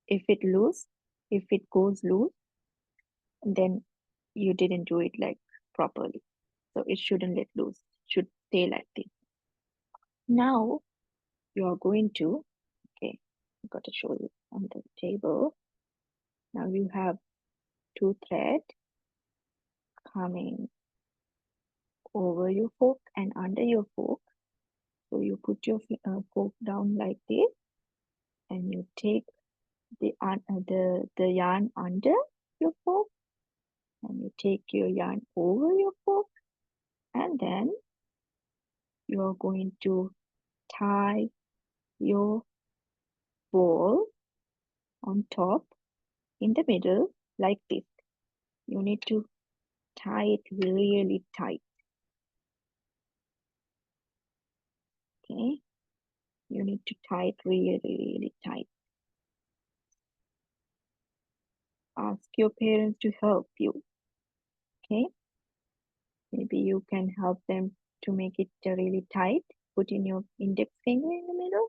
If it goes loose, then you didn't do it properly. So it shouldn't let loose. It should stay like this. Now you are going to, okay, I've got to show you on the table. Now you have 2 threads coming over your fork and under your fork. So you put your fork down like this, and you take the yarn under your fork, and you take your yarn over your fork, and then you are going to tie your ball on top in the middle like this. You need to tie it really tight. Okay, you need to tie it really tight. Ask your parents to help you. Okay, maybe you can help them to make it really tight. Put in your index finger in the middle,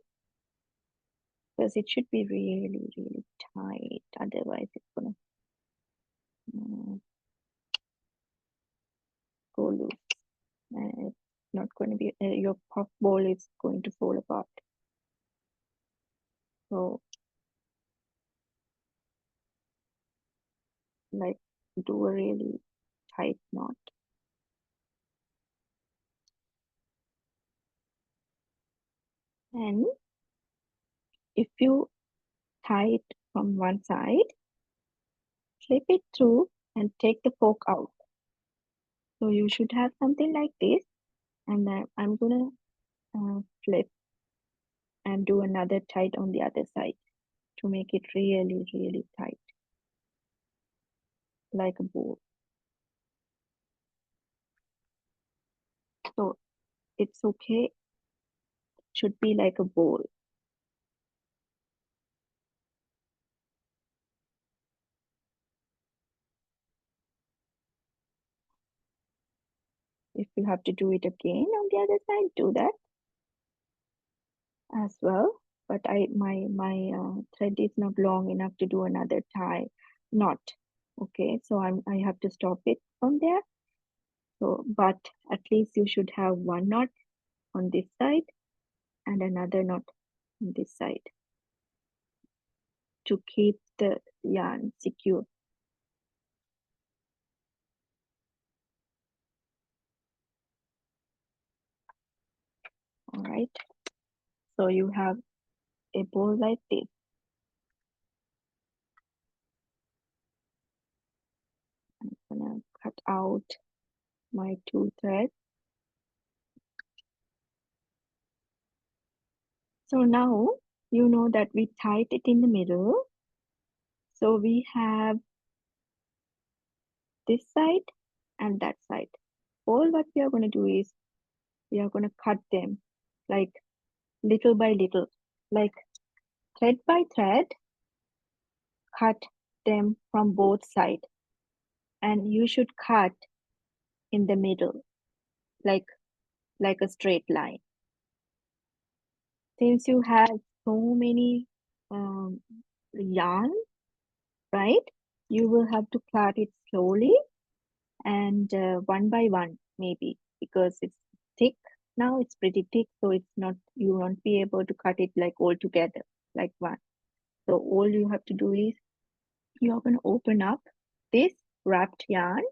because it should be really tight. Otherwise, it's gonna go loose, and it's not going to be. Your puff ball is going to fall apart. So, do a really tight knot. And if you tie it from one side, flip it through and take the fork out. So you should have something like this, and then I'm gonna flip and do another tight on the other side to make it really tight, like a bowl. So it's okay, it should be like a bowl. If you have to do it again on the other side, do that as well. But my thread is not long enough to do another knot. Okay, so I have to stop it from there. So, but at least you should have one knot on this side and another knot on this side to keep the yarn secure. All right, so you have a bowl like this. I'm gonna cut out my 2 threads. So now you know that we tied it in the middle. So we have this side and that side. All what we are going to do is we are going to cut them like little by little, like thread by thread, cut them from both sides. And you should cut in the middle, like a straight line. Since you have so many yarn, right? You will have to cut it slowly and one by one, maybe, because it's thick. Now it's pretty thick, so it's not, you won't be able to cut it like all together, like one. So all you have to do is you're going to open up this wrapped yarn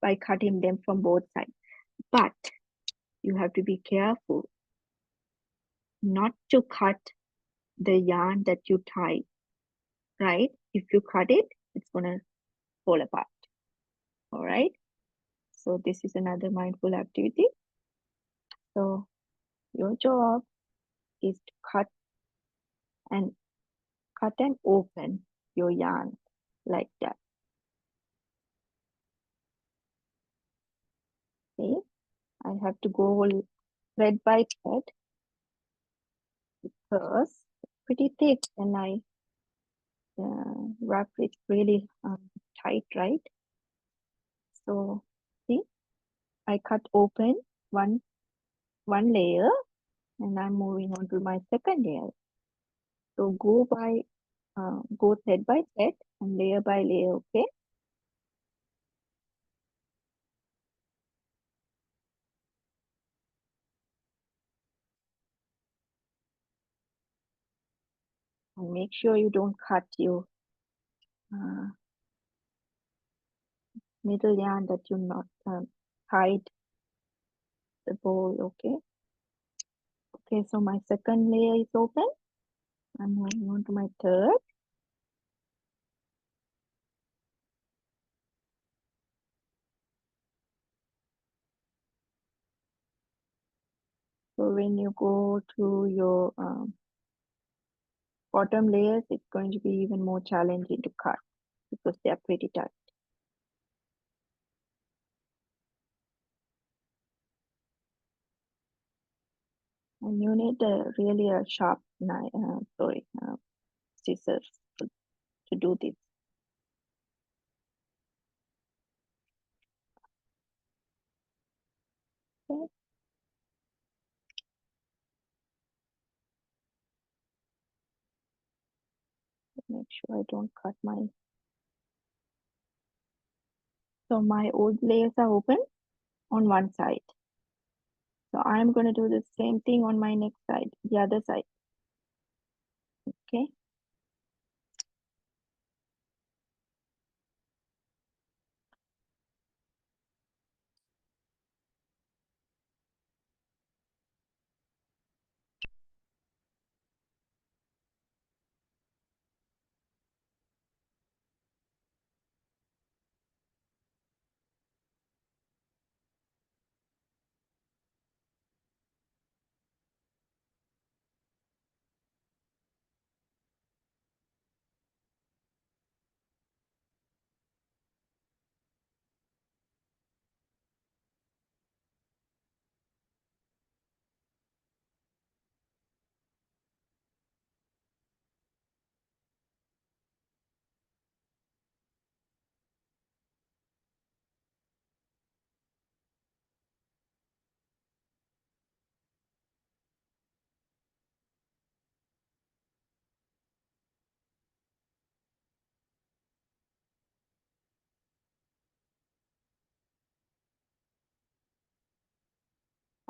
by cutting them from both sides. But you have to be careful not to cut the yarn that you tie, right? If you cut it, it's going to fall apart. All right. So this is another mindful activity. So your job is to cut and open your yarn like that. Okay. I have to go thread by thread because it's pretty thick and I wrap it really tight, right? So see, I cut open one layer and I'm moving on to my second layer. So go thread by thread and layer by layer, okay? And make sure you don't cut your middle yarn that you not tied the bowl, okay? Okay, so my second layer is open. I'm moving on to my third. So when you go to your bottom layers, it's going to be even more challenging to cut because they are pretty tight. And you need really a sharp knife, scissors to do this. Okay. Make sure I don't cut my. So my old layers are open on one side. So I'm going to do the same thing on my next side, the other side. Okay.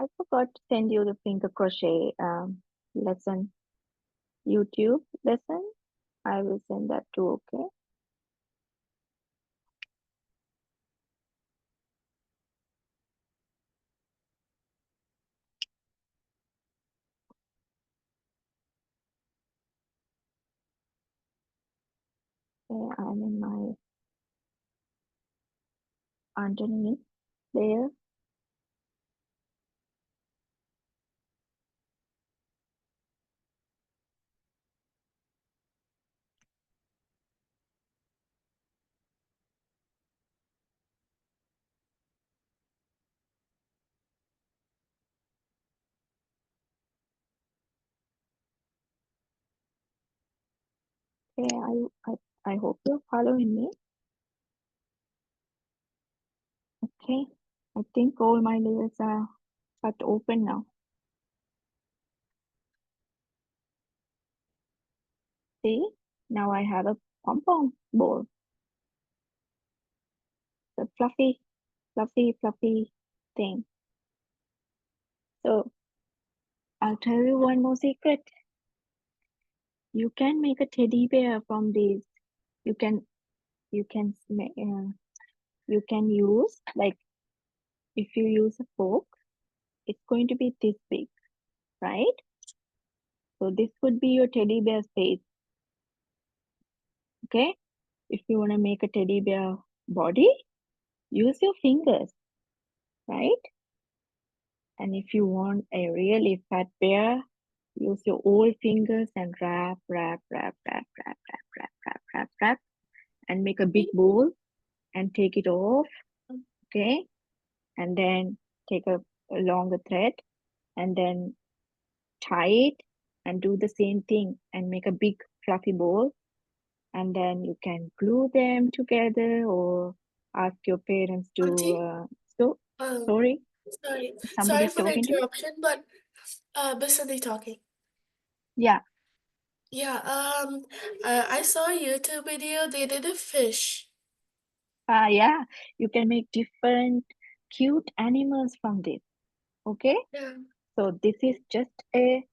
I forgot to send you the finger crochet lesson, YouTube lesson. I will send that too, okay? Okay, I'm in my underneath layer. Okay, I hope you're following me. Okay, I think all my layers are cut open now. See, now I have a pom-pom ball. The fluffy, fluffy, fluffy thing. So I'll tell you one more secret. You can make a teddy bear from these. You can use, like, if you use a fork, it's going to be this big, right? So this would be your teddy bear's face. Okay, if you want to make a teddy bear body, use your fingers, right? And if you want a really fat bear, use your old fingers and wrap, and make a big bowl and take it off, okay? And then take a longer thread and then tie it and do the same thing and make a big fluffy ball. And then you can glue them together or ask your parents Auntie, to, um, sorry, sorry somebody's for the talking to me? interruption, but Basandi talking. Yeah, Yeah, I saw a YouTube video. They did a fish. yeah, you can make different cute animals from this, okay? Yeah. So this is just a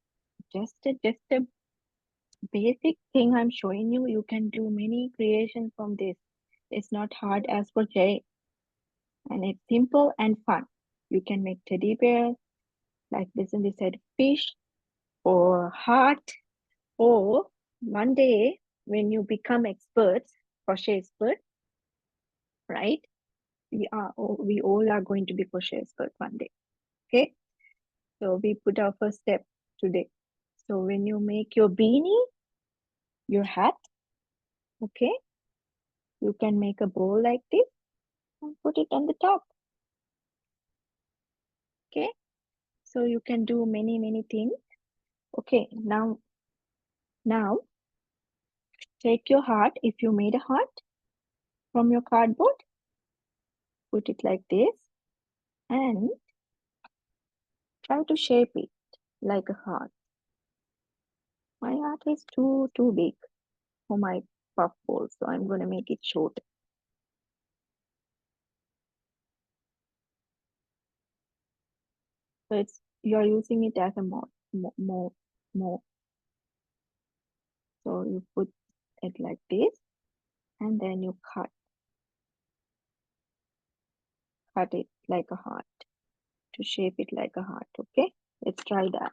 basic thing I'm showing you. You can do many creations from this. It's not hard as for Jay, and it's simple and fun. You can make teddy bears like this, and they said fish or heart, or one day when you become experts, crochet expert, right? We all are going to be crochet expert one day. Okay, so we put our first step today. So when you make your beanie, your hat, okay, you can make a bowl like this and put it on the top. Okay, so you can do many things. Okay, now take your heart. If you made a heart from your cardboard, put it like this and try to shape it like a heart. My heart is too big for my puff ball, so I'm going to make it short. So you're using it as a more. So you put it like this and then you cut it like a heart to shape it like a heart. Okay, let's try that.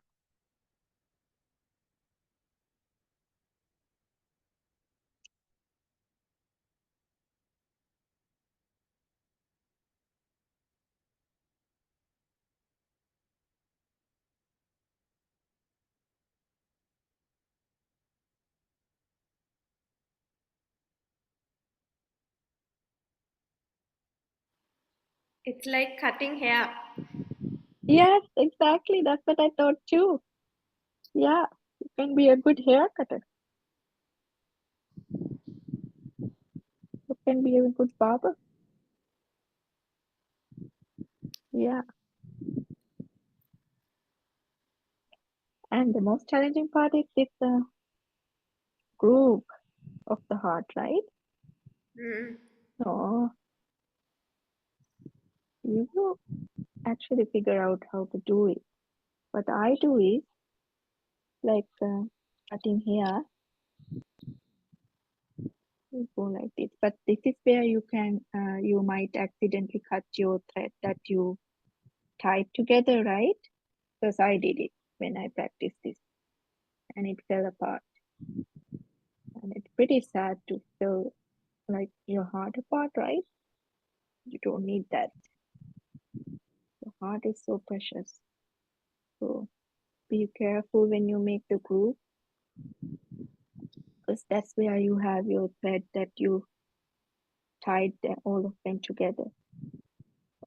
It's like cutting hair. Yes, exactly. That's what I thought too. Yeah, you can be a good hair cutter. You can be a good barber. Yeah. And the most challenging part is this groove of the heart, right? Mm. So you actually figure out how to do it. What I do is like cutting here, you go like this. But this is where you can, you might accidentally cut your thread that you tied together, right? Because I did it when I practiced this and it fell apart. And it's pretty sad to feel like your heart apart, right? You don't need that. Your heart is so precious. So be careful when you make the groove, because that's where you have your thread that you tied all of them together.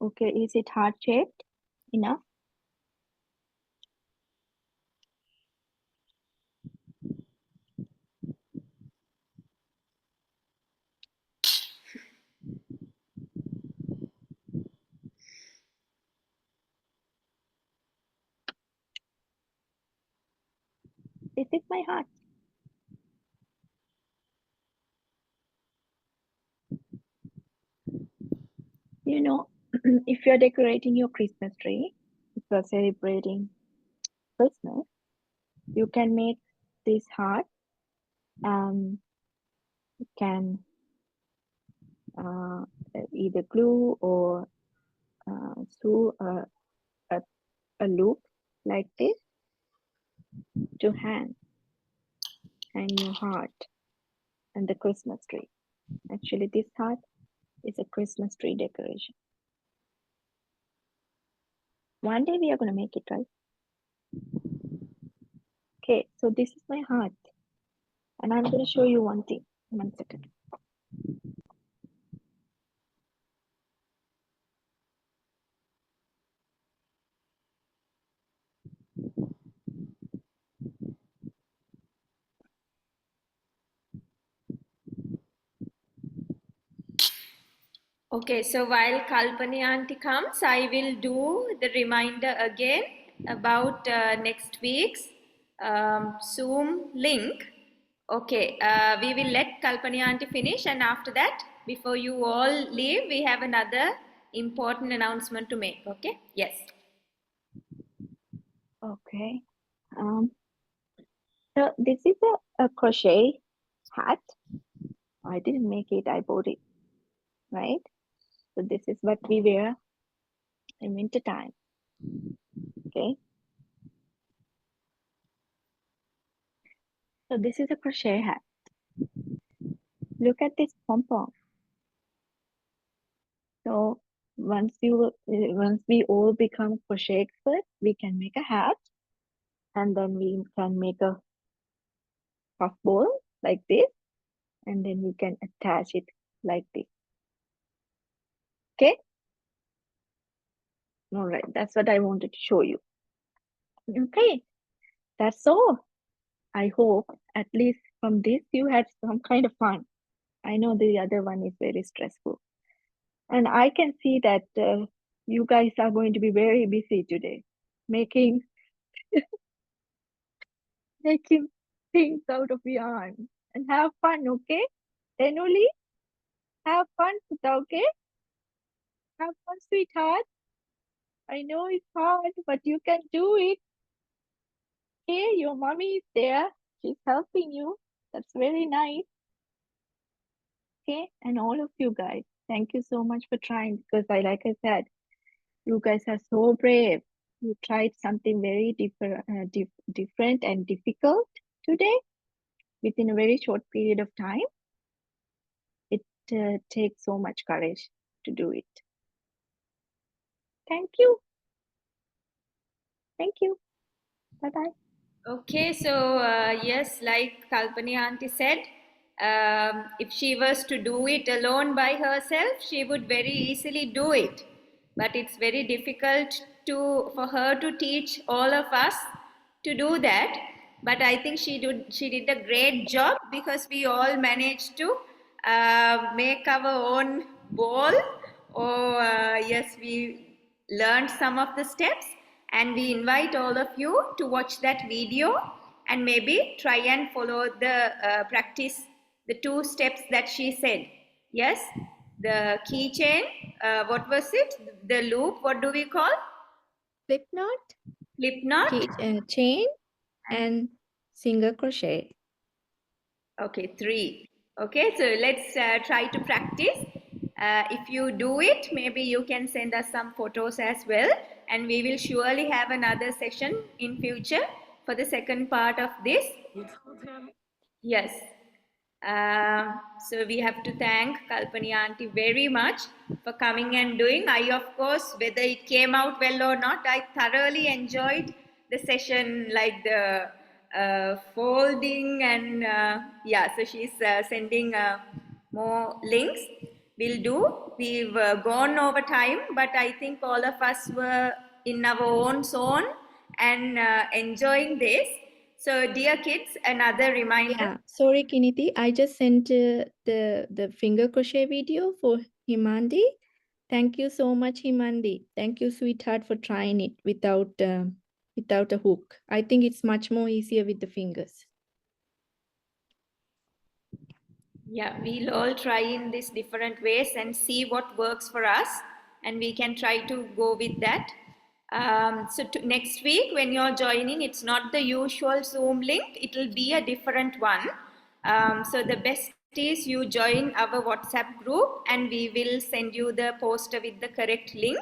Okay, is it heart shaped enough? This is my heart. You know, if you're decorating your Christmas tree, if you're celebrating Christmas, you can make this heart. You can either glue or sew a loop like this to hang your heart and the Christmas tree. Actually, this heart is a Christmas tree decoration. One day we are going to make it, right? Okay, so this is my heart. And I'm going to show you one thing. 1 second. Okay, so while Kalpani auntie comes, I will do the reminder again about next week's Zoom link. Okay, we will let Kalpani auntie finish, and after that, before you all leave, we have another important announcement to make. Okay, yes. Okay. So this is a crochet hat. I didn't make it, I bought it, right? So this is what we wear in winter time. Okay. So this is a crochet hat. Look at this pom-pom. So once we all become crochet experts, we can make a hat, and then we can make a puff ball like this, and then we can attach it like this. Okay. All right, that's what I wanted to show you. Okay, that's all. I hope at least from this you had some kind of fun. I know the other one is very stressful. And I can see that you guys are going to be very busy today, making things out of yarn. And have fun, okay? Denuli, have fun, okay? Have fun, sweetheart. I know it's hard, but you can do it. Okay, your mommy is there. She's helping you. That's very nice. Okay, and all of you guys, thank you so much for trying, because like I said, you guys are so brave. You tried something very different and difficult today within a very short period of time. It takes so much courage to do it. Thank you. Thank you. Bye-bye. Okay, so yes, like Kalpani auntie said, if she was to do it alone by herself, she would very easily do it. But it's very difficult for her to teach all of us to do that. But I think she did a great job, because we all managed to make our own ball. Or yes, we learned some of the steps, and we invite all of you to watch that video and maybe try and follow the practice the 2 steps that she said. Yes. the keychain. What was it? The loop, what do we call? Slip knot, Slip knot. chain, and single crochet. Okay, 3. Okay, so let's try to practice. If you do it, maybe you can send us some photos as well, and we will surely have another session in future for the second part of this. Yes. So we have to thank Kalpani auntie very much for coming and doing. I, of course, whether it came out well or not, I thoroughly enjoyed the session, like the folding and yeah. So she's sending more links. We'll do. We've gone over time, but I think all of us were in our own zone and enjoying this. So, dear kids, another reminder. Yeah, sorry, Kiniti. I just sent the finger crochet video for Himandi. Thank you so much, Himandi. Thank you, sweetheart, for trying it without a hook. I think it's much more easier with the fingers. Yeah, we'll all try in these different ways and see what works for us, and we can try to go with that. So next week when you're joining, it's not the usual Zoom link, it'll be a different one. So the best is you join our WhatsApp group and we will send you the poster with the correct link.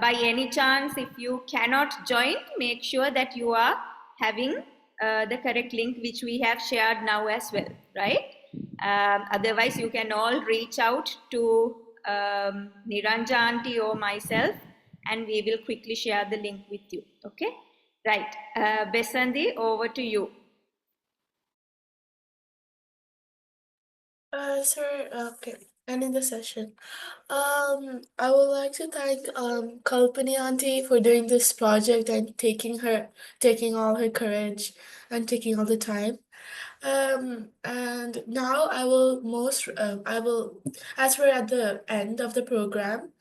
By any chance, if you cannot join, make sure that you are having the correct link which we have shared now as well, right? Otherwise, you can all reach out to Niranja auntie or myself and we will quickly share the link with you. Okay? Right. Besandi, over to you. Sir, okay, ending the session. I would like to thank Kalpani auntie for doing this project and taking all her courage and taking all the time. And now I will, as we're at the end of the program,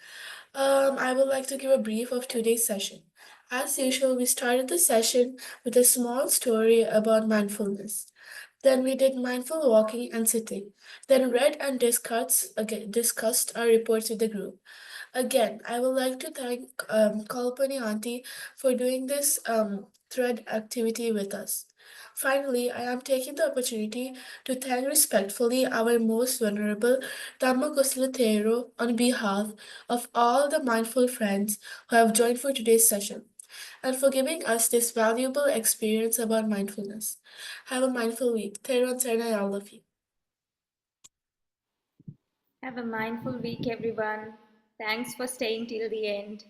I would like to give a brief of today's session. As usual, we started the session with a small story about mindfulness. Then we did mindful walking and sitting. Then read and discussed our reports with the group. Again, I would like to thank Kalpani auntie for doing this thread activity with us. Finally, I am taking the opportunity to thank respectfully our most vulnerable Dhammakusalatero on behalf of all the mindful friends who have joined for today's session and for giving us this valuable experience about mindfulness. Have a mindful week. Theron Serna, all of you. Have a mindful week, everyone. Thanks for staying till the end.